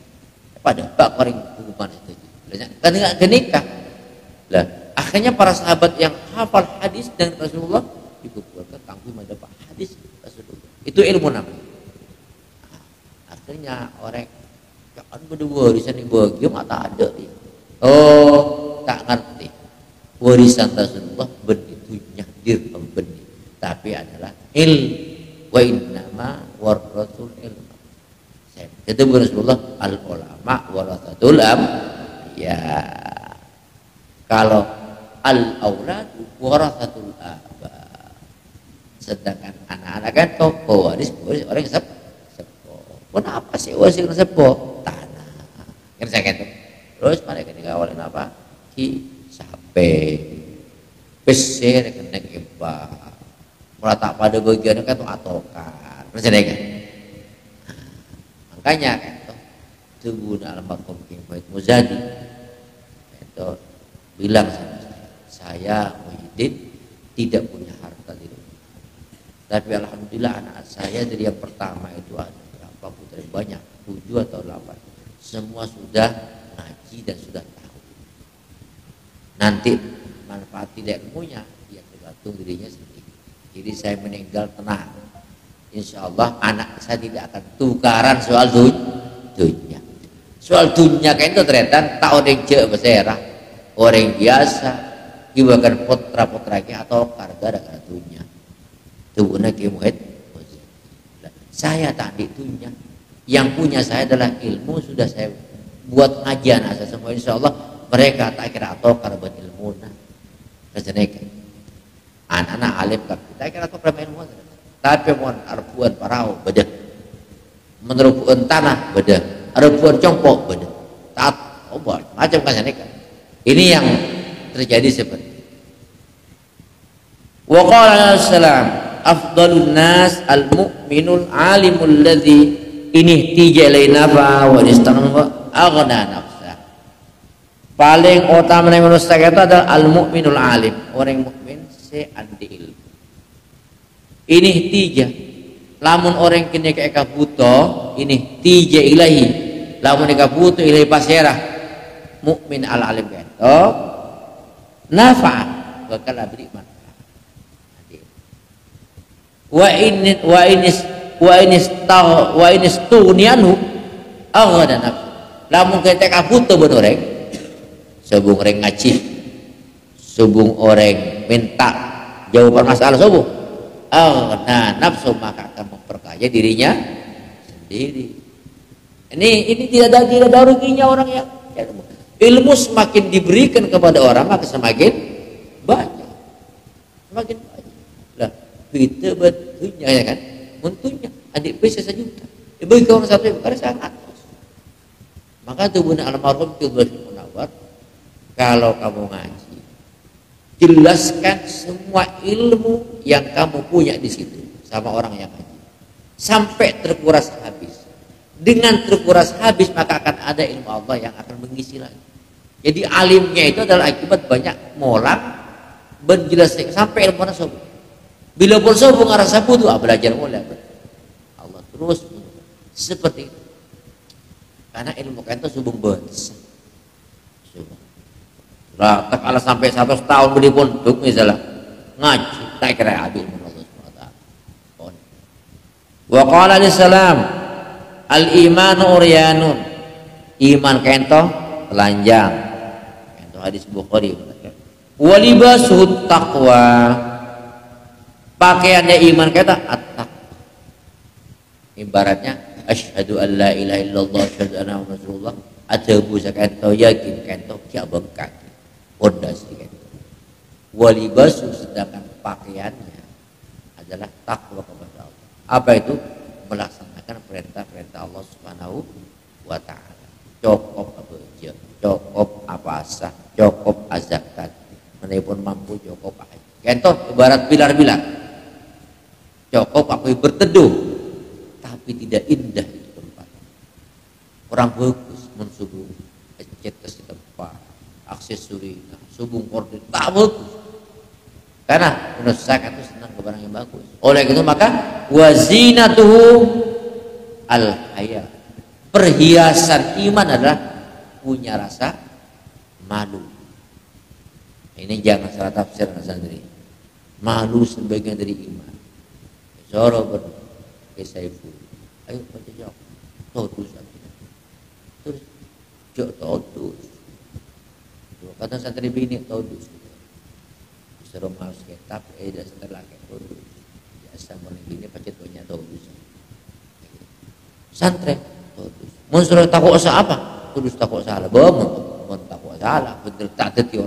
pada bak orang hukuman itu kan nggak nikah lah akhirnya para sahabat yang hafal hadis dan Rasulullah dikumpulkan tangguh mendapat hadis Rasulullah itu ilmu namanya akhirnya orang kan berdua warisan dibagi mata ada dia tak ngerti warisan Rasulullah benitunya dirham benih tapi adalah wa innama warathul ilm. Itu Rasulullah al ulama warathatul ya. Kalau al aulad warathatul aba. Sedangkan anak-anak kan pewaris orang yang sepo. Kenapa sih waris yang sepo? Tanah. Kan saya kata. Terus mereka dikawalin apa? Ki sampai besar kena kebak meletak pada bagian kan itu atokan percaya kan makanya kan tubuh almarhum King Faid Muzadi itu bilang sama saya Muhyiddin tidak punya harta di rumah tapi alhamdulillah anak saya dari yang pertama itu ada berapa putri banyak 7 atau 8 semua sudah ngaji dan sudah tahu nanti manfaat tidak ilmunya yang tergantung dirinya sendiri. Jadi saya meninggal tenang. Insya Allah anak saya tidak akan tukaran soal dunia. Soal dunia kan itu ternyata tak orang cek berserah orang biasa ibakan putra putranya atau gara-gara dunia. Tubuhnya kemuhet. Saya tak di dunia. Yang punya saya adalah ilmu sudah saya buat ngajian saya semua insya Allah mereka tak kira atau karena ilmu kesenaikan anak-anak alim kita kira atau berapa ilmu tapi mohon arpuan parau beda menerupuan tanah beda arpuan congkok beda taat obat macam kesenaikan ini yang terjadi seperti wa qala salam afdalun nas al mu'minul alimul ladzi ini tijalain nafa wa istaghna aghna nafsa paling utama yang manusia itu adalah al-mu'minul alim orang mukmin seandi ilmu ini tiga lamun orang kini kayak buto ini tiga ilahi lamun eka buto ilahi pasirah mukmin al-alim itu nafa bakal abri manfaat wa ini stunianu aghna nafsa lamun kita buto benoreng sebung orang ngaji subung orang minta jawaban masalah subung nah nafsu maka akan memperkaya dirinya sendiri ini tidak ada ruginya orang yang ilmu semakin diberikan kepada orang maka semakin banyak lah kita betulnya ya kan untuknya adik bisa sejuta bagi orang satu yang karena sangat maka tubuhnya almarhum Qudus Munawwar kalau kamu ngaji jelaskan semua ilmu yang kamu punya di situ sama orang yang ngaji sampai terkuras habis dengan terkuras habis maka akan ada ilmu Allah yang akan mengisi lagi jadi alimnya itu adalah akibat banyak molang menjelaskan sampai ilmu nasabu bila pun sabu ngarasa butuh belajar mulai Allah terus seperti itu karena ilmu kan itu subung besar lah tak kalah sampai 100 tahun beri pondok misalnya ngaji tak kira habis Allah SWT wa qala salam al imanu uryanun iman kento telanjang kento hadis Bukhari wa libasuh taqwa pakaiannya iman kata at-taqwa ibaratnya asyhadu an la ilaha illallah asyhadu anna muhammadar rasulullah adabu sakento yakin kento kia bengkak pondasi kan walibasu sedangkan pakaiannya adalah takwa kepada Allah. Apa itu? Melaksanakan perintah-perintah Allah Subhanahu wa taala. Cukup apa aja, cukup apa asah, cukup azakat. Menipun mampu cukup aja. Contoh ibarat pilar-pilar. Cukup aku berteduh, tapi tidak indah itu tempat. Orang bagus mensubung cat ke tempat, aksesori, subung korden, tak bagus. Karena menurut saya itu senang ke barang yang bagus. Oleh itu maka wazinatuhu al-haya. Perhiasan iman adalah punya rasa malu. Ini jangan salah tafsir santri. Malu sebagian dari iman. Soro berkesaifu. Ayo baca jawab. Todus terus jok todus. Kata santri bini todus. Seru maus kitab tidak setelah todus. Biasa mulai bini pacet punya todus. Santri todus. Mun suruh takut usaha apa? Todus takut salah. Mun takut salah. Bener tak teti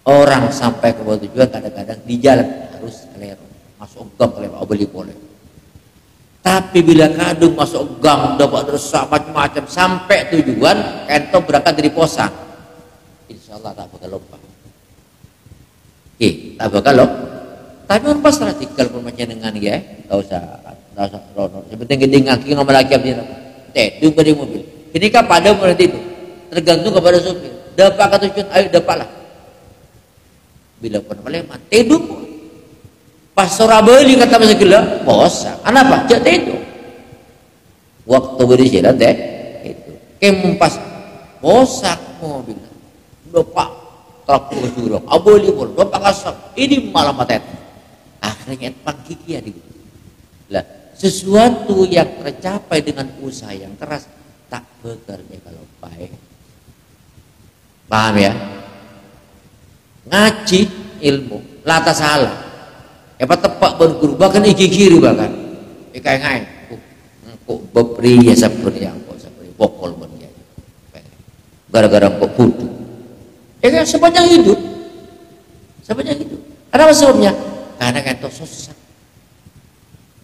orang sampai ke bawah tujuan kadang-kadang di jalan harus keliru. Masuk gang kalian beli boleh. Tapi bila kadung masuk gang dapat dosa macam-macam sampai tujuan, ento berangkat dari posa. Insyaallah tak bakal lupa. Tak bakal lupa. Tapi on pas radikal pun macam dengan ya, tak usah rono. Sebenarnya gede ngaki ngamal lagi abdi apa. Tedung pada mobil. Ini kan pada berarti itu. Tergantung kepada sopir. Dapat ke tujuan, ayo dapatlah. Bila pun meleman, tedung. Pas Surabaya kata bahasa gila, bosan. Kenapa? Jadi itu. Waktu berjalan deh, itu. Kempas, bosan mobil. Bapak takut curang, aboli pun, bapak kasar. Ini malah mati. Akhirnya pangkiki ya di. Lah, sesuatu yang tercapai dengan usaha yang keras tak bekerja kalau baik. Paham ya? Ngaji ilmu, lata salah. Apa tepak berguru bahkan iki kiri bahkan ikai ngai kok bepri ya seperti yang kok seperti pokol menjadi gara-gara kok kudu kan sepanjang hidup ada sebabnya karena kan tok susah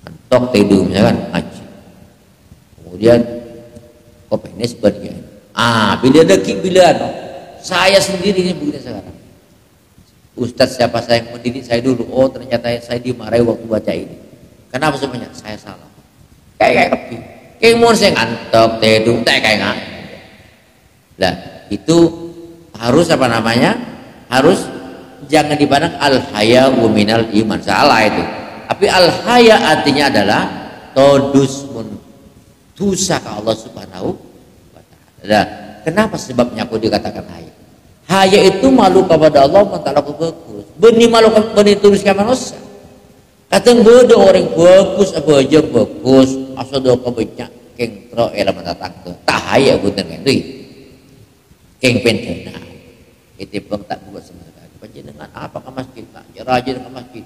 antok tidur misalkan ngaji kemudian kok penis bagian bila ada bila saya sendiri ini begini sekarang. Ustadz siapa saya yang mendidik saya dulu? Oh ternyata saya dimarahi waktu baca ini. Kenapa sebenarnya? Saya salah. Kayak kepi. Kayak mau saya ngantok, tidur, kayak nggak. Lah itu harus apa namanya? Harus jangan dipandang al-haya minal iman. Salah itu. Tapi al-haya artinya adalah todus tusa ke Allah Subhanahu wa taala. Nah, kenapa sebabnya aku dikatakan haya? Haya itu malu kepada Allah mentala aku bagus. Benih malu benih tulis ke manusia. Kadang bodoh orang bagus apa aja bagus. Asal doa kebanyak keng tro elemen datang ke. Tak haya bukan itu. Keng pentena. Itu pun tak buat sama sekali. Panjenengan apa ke masjid tak? Rajin ke masjid.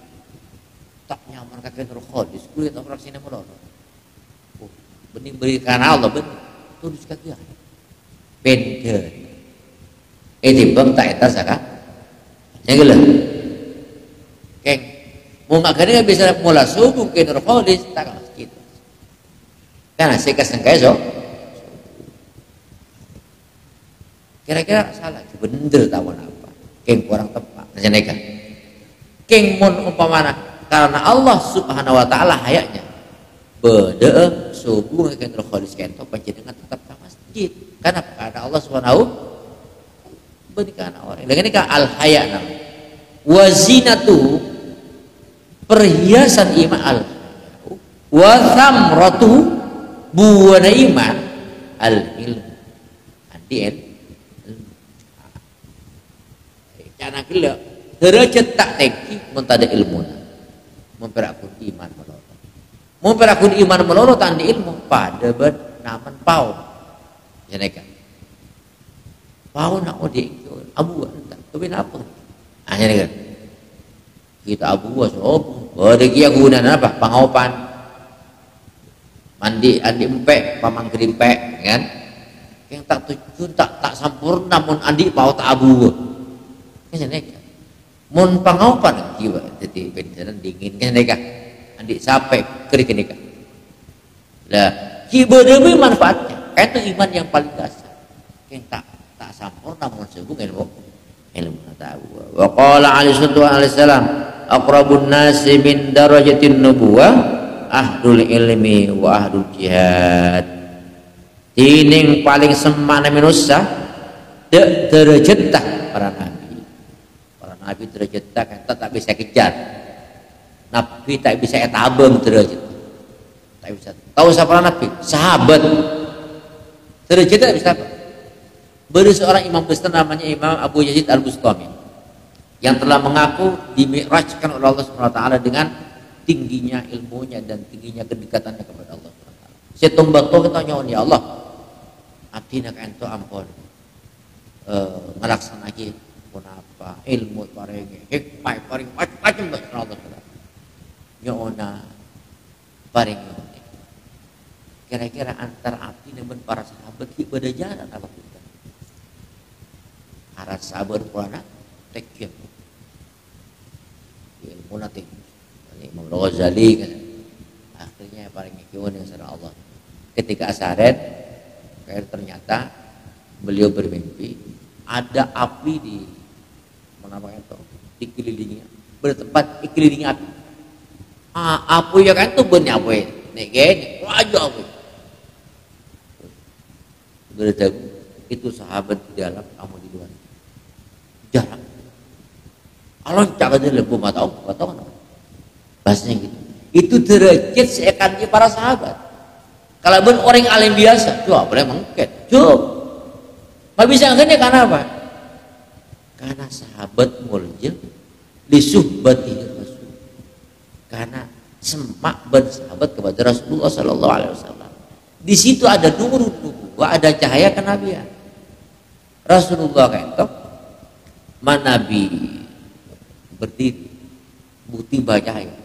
Tak nyaman kakek terkhodis. Kulit orang sini meloro. Benih berikan Allah benih. Tulis kaki. Pentena. Bang tak etas kan? Yang gila. Keng, mau nggak gini bisa mulai subuh ke nurholis tak masjid. Karena saya kesengkai so. Kira-kira salah, bener tahu apa? Keng kurang tepat. Macam kan? Keng mon umpamana karena Allah Subhanahu wa taala hayaknya. Beda subuh ke nurholis kento panjenengan tetap ke masjid. Karena Allah Subhanahu berikan orang. Dengan ini kan al-haya namanya. Wazinatu perhiasan iman al-haya. Wa thamratu buana iman al-ilmu. Adil. Karena gila derajat tak tinggi mentada ilmu. Memperakun iman meloro. Memperakun iman meloro tandi ilmu pada bernaman pau. Jadi kan pau nak odik abu entah tapi apa hanya ni kan kita abu sob ada kia guna apa pangopan mandi andi empek pamang kerimpek kan yang tak tujuan tak sempurna namun andi pau tak abu kan mun pangaupan jiwa jadi beneran dingin kan mereka andik sampai kering nikah lah ibadah manfaatnya itu iman yang paling dasar yang tak sempurna mun sebut ilmu tahu wa qala alaihi salam aqrabun nasi min darajatin nubuwah ahlul ilmi wa ahlul jihad tining paling semana manusia derajat para nabi derajat kan tak bisa kejar nabi tak bisa etabeng derajat tak bisa tahu siapa nabi sahabat derajat tak bisa apa beri seorang imam besar namanya Imam Abu Yazid Al-Bustami yang telah mengaku dimi'rajkan oleh Allah Subhanahu wa taala dengan tingginya ilmunya dan tingginya kedekatannya kepada Allah Subhanahu wa taala. Setumbak to kita nyawa ya Allah. Abdi nak ento ampun. Ngelaksanake pun apa ilmu paring hikmah paring macam-macam kepada Allah Subhanahu wa taala. Nyaona paring kira-kira antar abdi dengan para sahabat ibadah jalan apa kita? Arah sabar puana tekir ilmu nanti Imam Ghazali kan akhirnya paling kiwan yang sareng Allah ketika asaret ternyata beliau bermimpi ada api di mana itu dikelilingi bertempat dikelilingi api api ya kan tuh bener apa nek gini wajah api beritahu itu sahabat di dalam kamu di luar jarang kalau cakapnya lebu mata kan bahasanya gitu itu derajat seakan para sahabat kalau ben orang alim biasa coba boleh mengket coba nggak bisa akhirnya karena apa karena sahabat muljam lisuhbati Rasul karena semak bersahabat kepada Rasulullah Sallallahu Alaihi Wasallam di situ ada nurun nubuwah ada cahaya kenabian Rasulullah kentok manabi berdiri bukti cahaya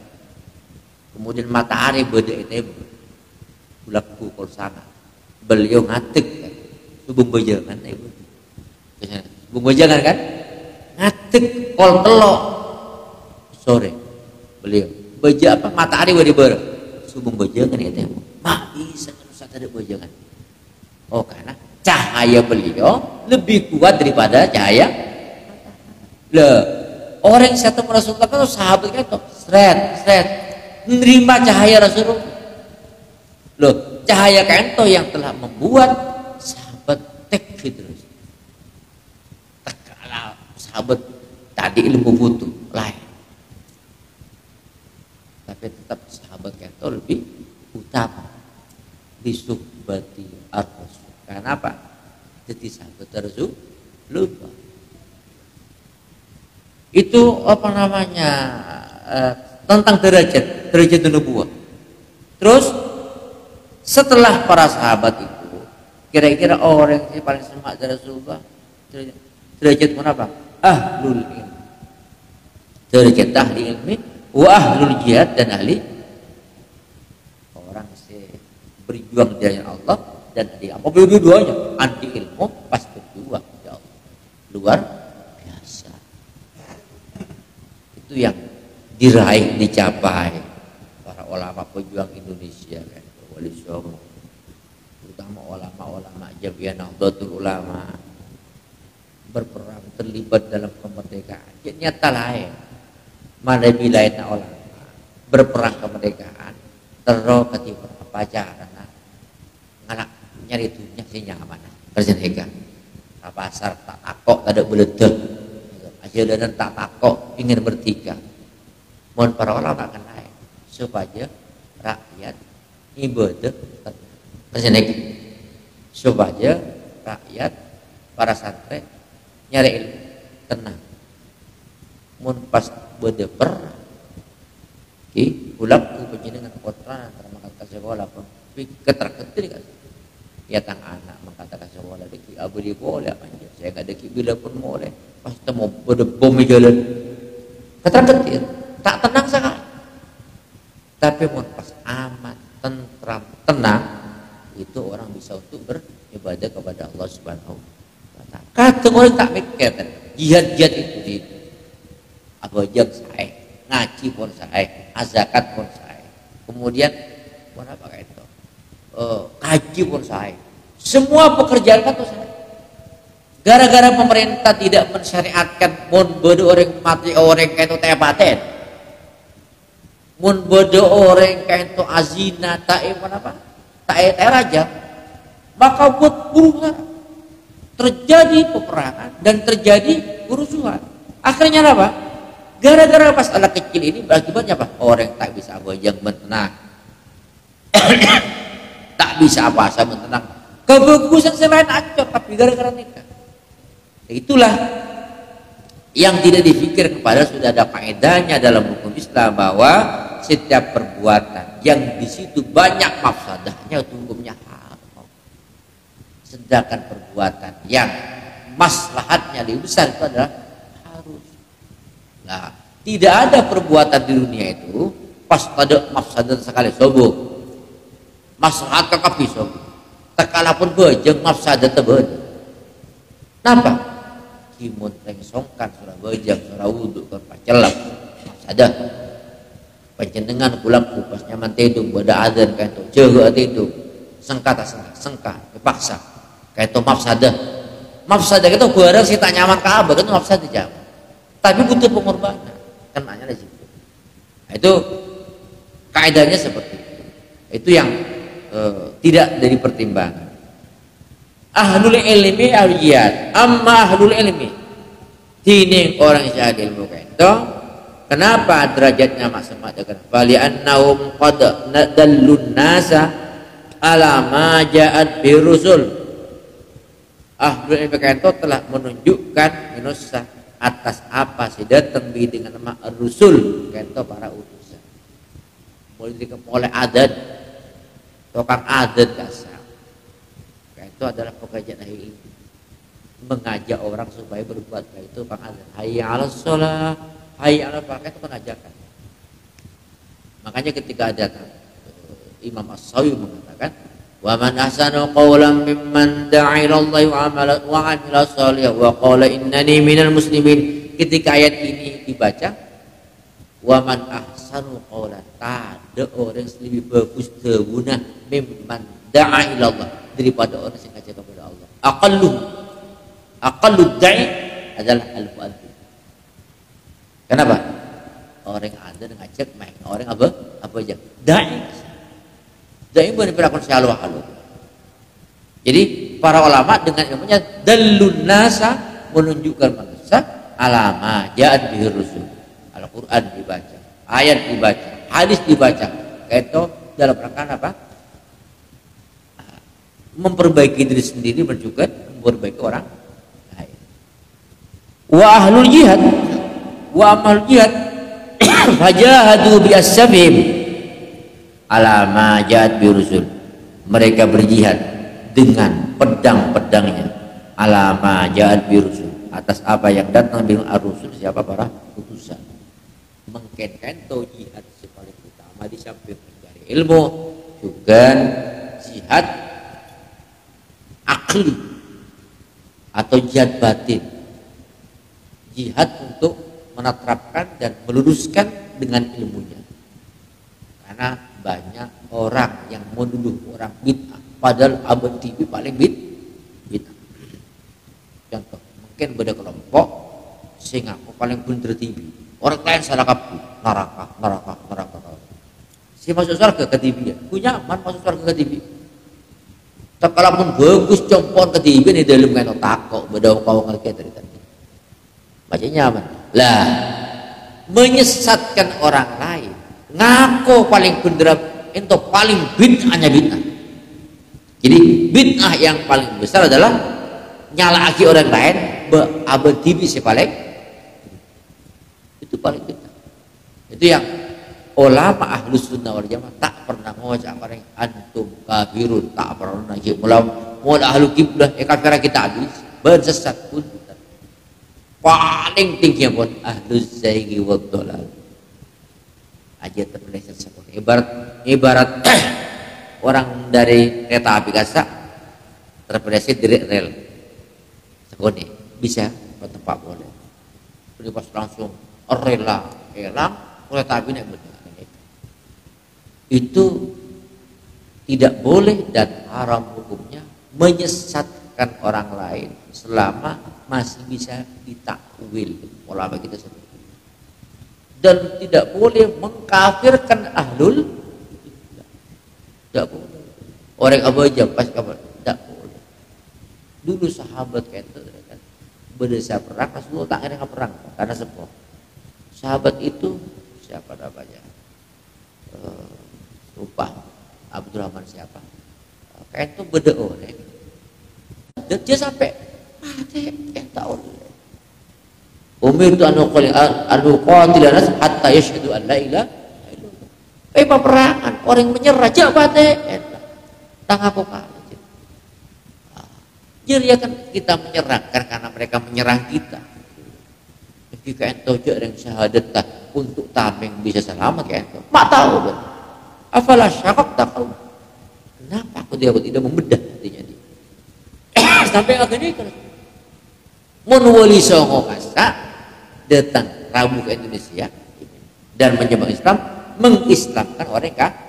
kemudian matahari beda itu bulat pukul sana beliau ngatik kan subung bejangan ibu subung bejangan kan ngatik kol telok sore beliau beja apa matahari beda ber subung bejangan itu mak bisa satu ada bejangan oh karena cahaya beliau lebih kuat daripada cahaya lah orang yang satu Rasulullah kan sahabat kan tuh seret menerima cahaya Rasulullah loh cahaya kento yang telah membuat sahabat tekfir terus tekala sahabat tadi ilmu butuh lain tapi tetap sahabat kento lebih utama disuhbati ar-rasul karena apa jadi sahabat Rasul lupa itu apa namanya tentang derajat nubuwah. Terus setelah para sahabat itu kira-kira orang yang paling semak dari Rasulullah derajat apa? Ahlul ilmi derajat ahli ilmi wa ahlul jihad dan ahli orang yang berjuang di jalan Allah dan ahli apa dua-duanya anti ilmu pas berjuang ya Allah luar itu yang diraih dicapai para ulama pejuang Indonesia kan Wali Songo terutama ulama-ulama Jamiah Nahdlatul Ulama berperang terlibat dalam kemerdekaan jadi nyata lain mana wilayah ulama berperang kemerdekaan terus ketiba pacaran nganak nyari dunia sih nyaman perseneka pasar tak takok tak ada beledek aja dan tak takok ingin bertiga mohon para ulama akan naik supaya rakyat ibadah tersenek supaya rakyat para santri nyari ilmu tenang mohon pas berdeper ulap ku penjenengan kotoran antara mengatakan sekolah pun keter-keter kan ya tang anak mengatakan sekolah deki abu dia boleh aja saya nggak deki bila pun boleh pas temu bom jalan keter-keter tak tenang sekali tapi mau pas aman tentram tenang itu orang bisa untuk beribadah kepada Allah Subhanahu wa taala kadang orang tak mikir jihad itu di bojeng sae, ngaji pun sae, zakat pun sae. Kemudian apa kayak itu? Kaji pun sae. Semua pekerjaan kan tuh sae. Gara-gara pemerintah tidak mensyariatkan mun bodo orang mati orang kayak itu tepaten. Mun bodo orang kayak itu azina tae apa? Tae raja. Maka buat buruh terjadi peperangan dan terjadi kerusuhan. Akhirnya apa? Gara-gara masalah kecil ini berakibatnya apa? Orang tak bisa bojeng mentenang. Tak bisa puasa mentenang. Kebagusan selain acot tapi gara-gara nikah. Itulah yang tidak dipikir kepada sudah ada kaidahnya dalam hukum Islam bahwa setiap perbuatan yang di situ banyak mafsadahnya itu hukumnya haram. Sedangkan perbuatan yang maslahatnya lebih besar itu adalah harus. Nah, tidak ada perbuatan di dunia itu pas ada mafsadah sekali sobok. Maslahat kekapi sobok. Tekalapun bejeng mafsadah tebed. Kenapa? Kimun rengsongkan surah bejeng surah wudhu kan pacelap mafsadah. Panjenengan pulang kupas nyaman tidung bada adzan kayak itu jaga tidung sengkata sengka dipaksa kayak itu mafsadah itu barang sih tak nyaman kabar itu mafsadah jam tapi butuh pengorbanan kan nanya di situ. Nah, itu kaidahnya seperti itu yang tidak dari pertimbangan. Ahlul ilmi awliyat amma ahlul ilmi dini orang yang ilmu kayak itu. Kenapa derajatnya maksudnya dengan bali annahum qad dallun nasa ala ma ja'at bi rusul. Ahlul ilmi itu telah menunjukkan manusia atas apa sih datang dengan nama rusul itu para utusan. Mulai adat tukang adat kasar. Itu adalah pekerjaan ahli ilmu. Mengajak orang supaya berbuat baik itu tukang adat. Hayya 'alas shalah hayya 'alal falah itu pengajakan. Makanya ketika ada Imam As-Sawi mengatakan wa man ahsanu qawlan mimman da'a ila Allah wa 'amila shalihan wa qala innani minal muslimin. Ketika ayat ini dibaca wa man ahsanu qawlan ada orang yang lebih bagus dawuna mimman da'a ila Allah daripada orang yang ngajak kepada Allah. Aqallu da'i adalah al-mu'adzin. Kenapa? Orang ada ngajak main orang apa aja. Dai bukan berlaku halu. Jadi para ulama dengan ilmunya dallun nasa menunjukkan manusia alama ja'at bihi rusul. Al-Qur'an dibaca, ayat dibaca, hadis dibaca. Itu dalam rangka apa? Memperbaiki diri sendiri dan juga memperbaiki orang lain. Wa ahlul jihad wa amal jihad fajahadu bi as-sabhim ala ma ja'at bi rusul. Mereka berjihad dengan pedang-pedangnya ala ma ja'at bi rusul atas apa yang datang dengan ar-rusul siapa para utusan. Mengkenkan jihad paling utama di samping mencari ilmu juga jihad akli atau jihad batin, jihad untuk menerapkan dan meluruskan dengan ilmunya. Karena banyak orang yang menuduh orang bid'ah padahal abad TV paling bid'ah. Contoh, mungkin beda kelompok sing aku paling bener TV, orang lain salah kabeh, neraka. Si masuk surga ke TV ya, punya aman masuk surga ke TV. Kalaupun bagus compor ke TV ini dalam kan takok beda kau ngerti tadi. Bacanya aman. Lah menyesatkan orang lain ngaku paling bener itu paling bid'ahnya bid'ah. Jadi bid'ah yang paling besar adalah nyalaki orang lain abad TV si paling itu paling bid'ah. Itu yang ulama ahlus sunnah wal jamaah tak pernah ngocak orang antum kafirun, tak pernah mula ahlu kiblah kafir kita habis bersesat pun paling tinggi pun ahlus zaigi wad dhalal aja terpeleset seperti ibarat orang dari kereta api kaca terpeleset dari rel sekone bisa ke tempat boleh pas langsung rela elang oleh tapi nek itu tidak boleh dan haram hukumnya menyesatkan orang lain selama masih bisa ditakwil ulama kita seperti itu. Dan tidak boleh mengkafirkan ahlul, tidak boleh. Orang Abu Jahal pas kabar tidak boleh. Dulu sahabat kan berdesa perang, Rasulullah tak ada perang karena sepuh. Sahabat itu siapa namanya? Lupa. Abdurrahman siapa? Kayak itu beda orang. Dan dia sampai mati, tahu. Umir itu anu qatilan nas hatta yashhadu an la ilaha illallah. Peperangan orang menyerah jabate tak aku kalah. Jadi ya kan kita menyerang karena mereka menyerang kita. Jika ento yang syahadat untuk tameng bisa selamat ya ento. Mak tahu kan. Afala syaqaq taqul. Kenapa aku tidak membedah hatinya dia. Sampai akhirnya kan mun wali songo masa datang Rabu ke Indonesia dan menyembah Islam, mengislamkan orang kafir.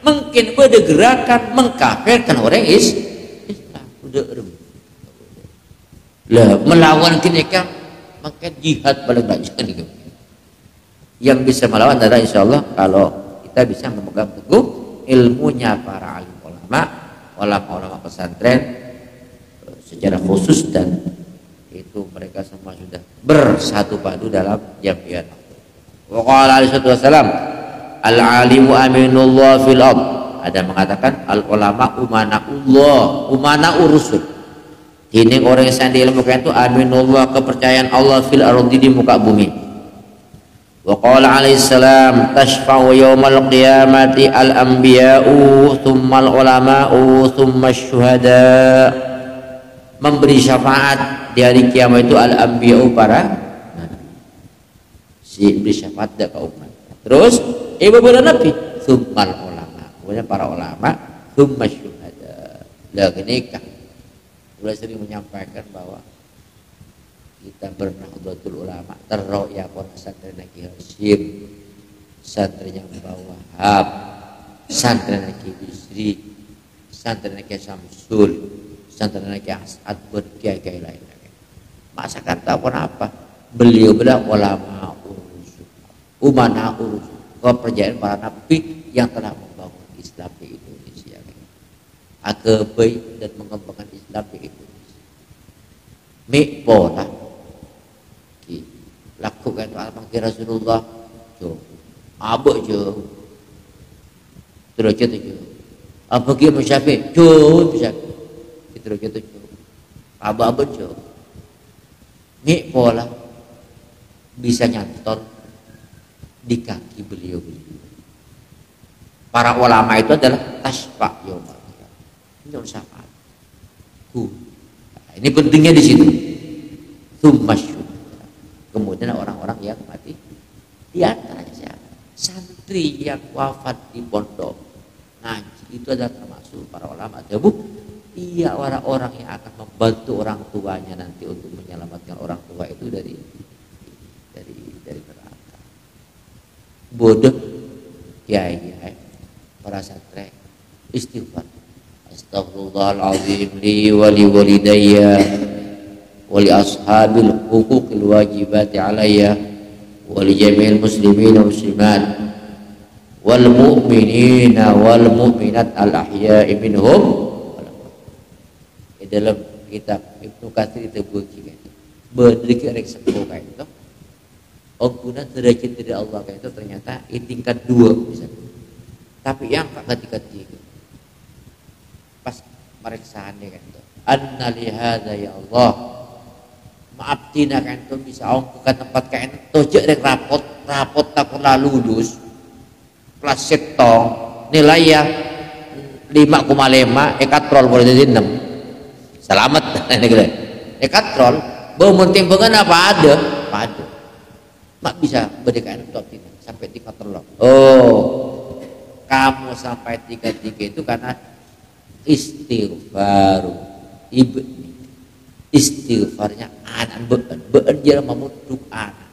Mungkin pada gerakan mengkafirkan orang Islam. Udah lah melawan mereka maka jihad paling banyak gitu. Yang bisa melawan adalah insyaallah kalau kita bisa memegang teguh ilmunya para alim ulama pesantren secara khusus, dan itu mereka semua sudah bersatu padu dalam jamiat. Wa qala alaihi wasallam al-alimu aminullah fil ard. Ada mengatakan al ulama umanaullah, umana urusul. Ini orang yang sandi ilmu itu aminullah, kepercayaan Allah fil ardi, di muka bumi. Wa qala alaihi salam tashfa'u yaumal qiyamati al anbiya'u thumma al ulama'u thumma syuhada. Memberi syafaat di hari kiamat itu al anbiya'u, para si beri syafaat ke umat. Terus beberapa nabi, thumma al ulama, kemudian para ulama, thumma syuhada. Lah kenikah sudah sering menyampaikan bahwa kita bernahdlatul ulama terro ya pun santri Ki Hasyim, santri yang bawa Wahab, santri Ki Bisri, santri Ki Samsul, santri Ki As'ad, berkiai lain. Masa kata pun apa? Beliau bilang ulama urus, umana urus, kepercayaan para nabi yang telah membangun Islam di Indonesia, agabai dan mengembangkan Islam di Indonesia. Pola lakukan itu Rasulullah jo abuk jo terus itu jo apa kia Syafi'i jo Syafi'i terus itu jo abuk jo pola bisa nyantol di kaki beliau. Para ulama itu adalah tasfa yaumul qiyamah, ini syafaat. Ini pentingnya di situ. Tumasyur. Kemudian orang-orang yang mati di antaranya siapa? Santri yang wafat di pondok ngaji itu adalah termasuk para ulama tabu. Iya, orang-orang yang akan membantu orang tuanya nanti untuk menyelamatkan orang tua itu dari neraka. Bodoh kiai para santri istighfar. Astaghfirullahaladzim li wa li walidayya wali ashabil huquqil wajibati alayya wali jami'il muslimin wal muslimat wal mu'minina wal mu'minat al ahya'i minhum. Di dalam kitab Ibnu Katsir itu berdiri rek sepuh kayak itu guna derajat dari Allah kayak itu ternyata tingkat 2 bisa. Tapi yang ketiga pas mereksaannya kan itu anna li hadza ya Allah maaf tina kan itu bisa ongko ke tempat kain tojek rek rapot tak lalu lulus kelas setong nilai ya 5,5 ekatrol boleh jadi 6 selamat ini gitu ekatrol bau mentimbangan apa ada mak bisa berdekain top tina sampai 3 telok. Kamu sampai 3 itu karena istighfar ibni, istighfarnya anak beun dia memuduk anak.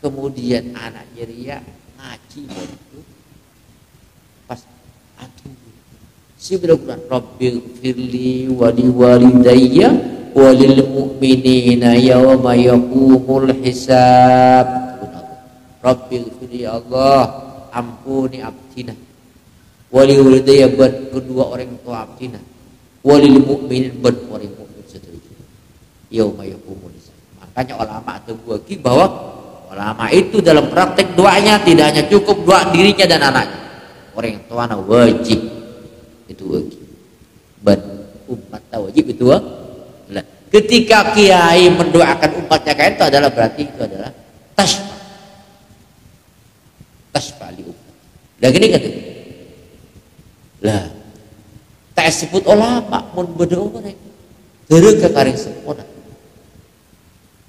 Kemudian anaknya dia ngaji begitu. Pas atuh si Quran Rabbil firli wa liwalidayya wa lil mu'minina yawma yaqumul hisab. Rabbil firli Allah, ampuni abdina. Wa liwalidayya buat kedua orang tua abdina. Wa lil mu'minin buat orang mukmin seterusnya. Yawma yaqumul hisab. Makanya ulama teguhki bahwa ulama itu dalam praktek doanya tidak hanya cukup doa dirinya dan anaknya. Orang tua wajib itu wajib, ban umat wajib itu lah. Ketika kiai mendoakan umatnya kayak itu adalah berarti itu adalah tasfa li umat. Lah gini kan lah tak sebut ulama mun berdoa mereka terus ke karing sempurna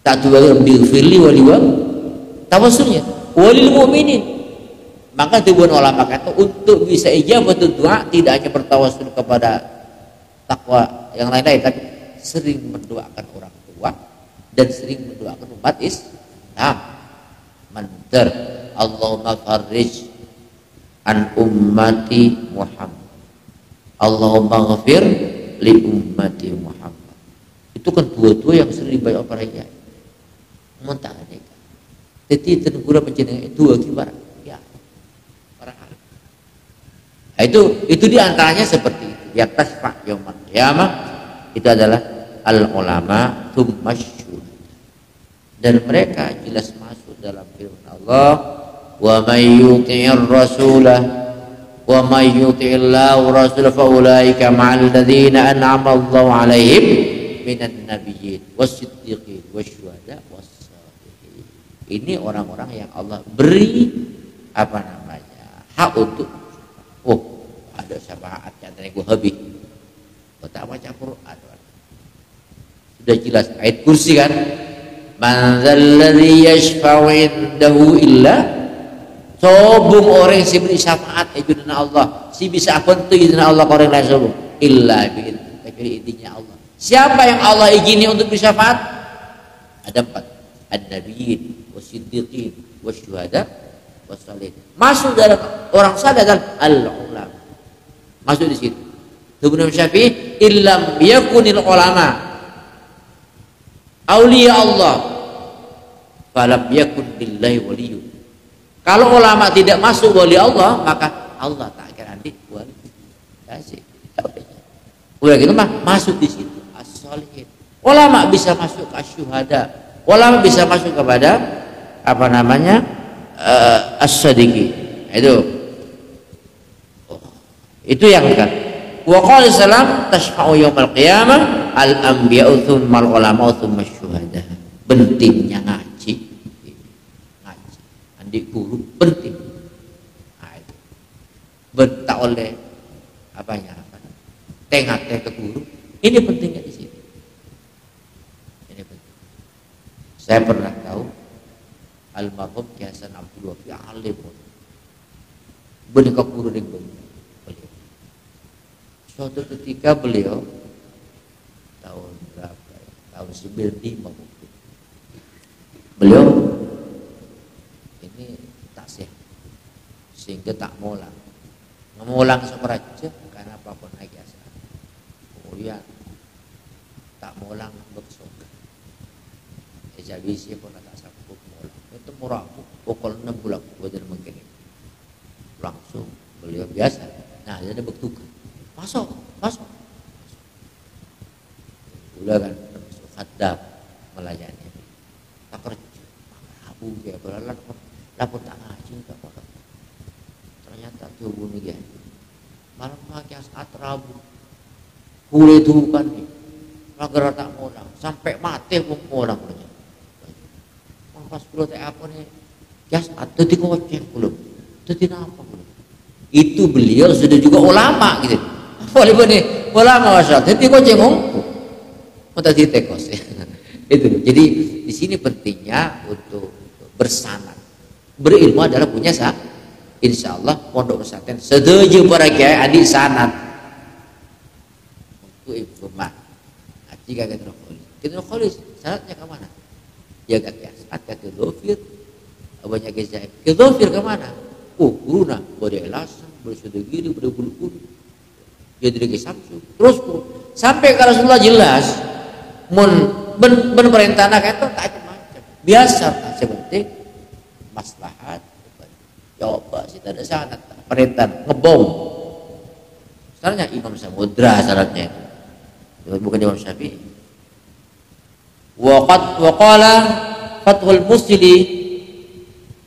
tak dua bil firli waliwa tawassulnya walil mu'minin. Maka tujuan ulama kata untuk bisa ijabah doa tidak hanya bertawassul kepada takwa yang lain-lain, tapi sering mendoakan orang tua dan sering mendoakan umat Islam. Mantar Allahumma farrij an ummati Muhammad, Allahumma ghafir li ummati Muhammad. Itu kan dua-dua yang sering dibaca para kiai. Muntah mereka. Jadi tenggura menjadi dua gimana? Nah, itu diantaranya seperti itu. Ya tasfa yaumul qiyamah itu adalah al ulama tsumma syuhada. Dan mereka jelas masuk dalam firman Allah, wa may yuti'ir rasulah wa may yuti'illahu rasulah fa ulaika ma'al ladzina an'ama Allahu 'alaihim minan nabiyyin was-siddiqin wasyuhada was-shalihin. Ini orang-orang yang Allah beri apa namanya? Hak untuk ada syafaatnya dari Wahabi. Kota baca Quran. Sudah jelas ayat kursi kan? Man dzalladzi yashfa'u indahu illa sobung orang si beri syafaat ijudna Allah. Si bisa apa tu ijudna Allah orang lain sobung illa bi kecuali idinnya Allah. Siapa yang Allah izini untuk bersyafaat? Ada 4. An-nabiyyin was-siddiqin wasyuhada was-shalihin. Masuk dalam orang saleh adalah al-ulama. Masuk di situ. Ibnu Syafi'i illam yakunil ulama auliya Allah falam yakun billahi waliyun. Kalau ulama tidak masuk wali Allah, maka Allah tak akan adik wali. Kasih. Udah gitu mah masuk di situ as-shalihin. Ulama bisa masuk ke asyuhada. Ulama bisa masuk kepada apa namanya? As-sadiqin. Itu yang kan. Wa qala salam tashfa'u yaumil qiyamah al anbiya'u tsummal ulama tsumma syuhada. Pentingnya ngaji. Ngaji. Andi guru penting. Nah, itu. Bentak oleh apanya? Tengah-tengah ke guru. Ini pentingnya di sini. Ini penting. Saya pernah tahu almarhum Ki Hasan Abdul Wafi alim. Benih ke guru ning beliau. Suatu ketika beliau tahun berapa ya? Tahun 95 mungkin. Beliau ini tak sehat sehingga tak mulang. Memulang semeraja karena apapun lagi asal. Kemudian tak mulang bersoga. Jadi siapa tak sanggup mulang. Itu murah pukul 6 bulan kemudian mungkin langsung beliau biasa. Nah jadi bertukar. Masuk. Udah kan termasuk khadam melayani. Tak kerja, Abu dia belalang lapor tak ngaji tak apa. Ternyata tubuh nih malam pagi saat Rabu, kulit itu kan nih, agar tak mulang sampai mati pun mulang punya. Pas pulau tak apa nih, jas atau dikoceng belum, tidak apa belum. Itu beliau sudah juga ulama gitu. Boleh benih, ulama wasal. Jadi kau jengong, untuk ditekos. Itu. Jadi di sini pentingnya untuk bersanad. Berilmu adalah punya sah. Insya Allah pondok pesantren setuju para kiai adik sanad. Untuk informasi. Jika kita Syaratnya ke mana? Jaga kiasat, ke dhofir. Abahnya kisah ke dhofir ke mana? Guruna bade elasan, bade sedegiri, bade bulu-bulu. Jadi dari Samsu. Terus sampai ke Rasulullah jelas men perintah anak itu tak macam biasa, tak sepenting maslahat. Coba sih ada syarat perintah ngebom. Syaratnya Imam Samudra syaratnya itu. Bukan Imam Syafi'i. Waqala Fathul Musili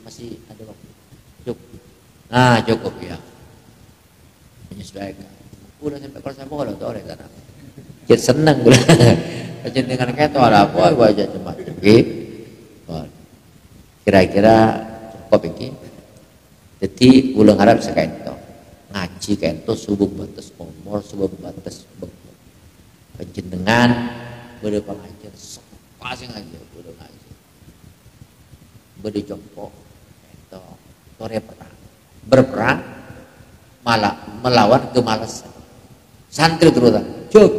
masih ada waktu. Cukup. Nah, cukup ya. Menyesuaikan. Udah sampai kelas apa kalau tuh oleh tanah. Jadi seneng udah. Kecenderungan kayak itu ada apa gua aja cuma kira-kira cukup ini. Jadi ulang harap sekento ngaji kento subuh batas umur subuh batas penjenengan berde pengajar pasti ngaji berde ngaji berde jongkok kento tore perang berperang malah melawan kemalasan santri terutama cuk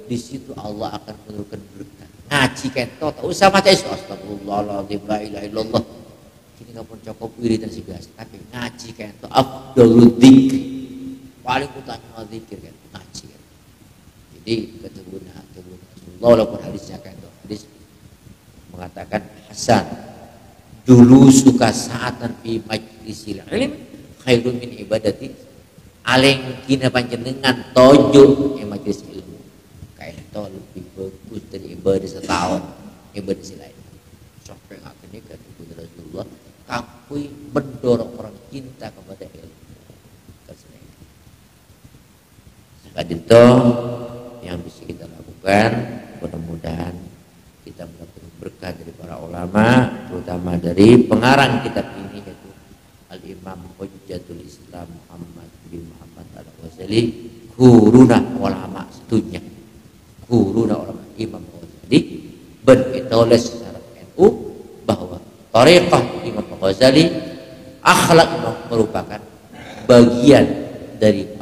di situ Allah akan menurunkan berkah ngaji kento tak usah baca astagfirullahaladzim la ilaha illallah ini nggak pun cukup wiridan sih biasa tapi ngaji kento afdalul dzikri paling utama zikir kan ngaji kan. Jadi keteguhan Rasulullah walaupun hadisnya kento hadis mengatakan hasan dulu suka saatan fi majlisil ilm khairun min ibadati aling kina panjenengan tojo majlis ilmu kayak itu lebih bagus dari ibadah setahun ibadah lain sampai akhirnya keteguhan Rasulullah kakui mendorong orang cinta kepada ilmu itu yang bisa kita lakukan mudah-mudahan kita mendapat berkah dari para ulama terutama dari pengarang kitab ini yaitu Al-Imam Hujjatul Islam Muhammad bin Muhammad Al-Ghazali guruna ulama setunya guruna ulama Imam Ghazali beritulah secara NU bahwa tariqah Imam Ghazali akhlak merupakan bagian dari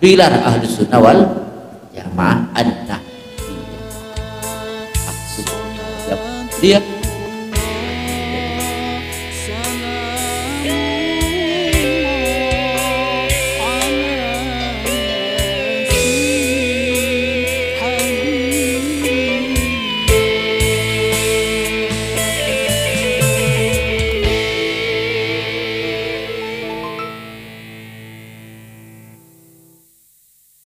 pilar Ahlus Sunnah wal Jamaah an-Nahdiyah. Dia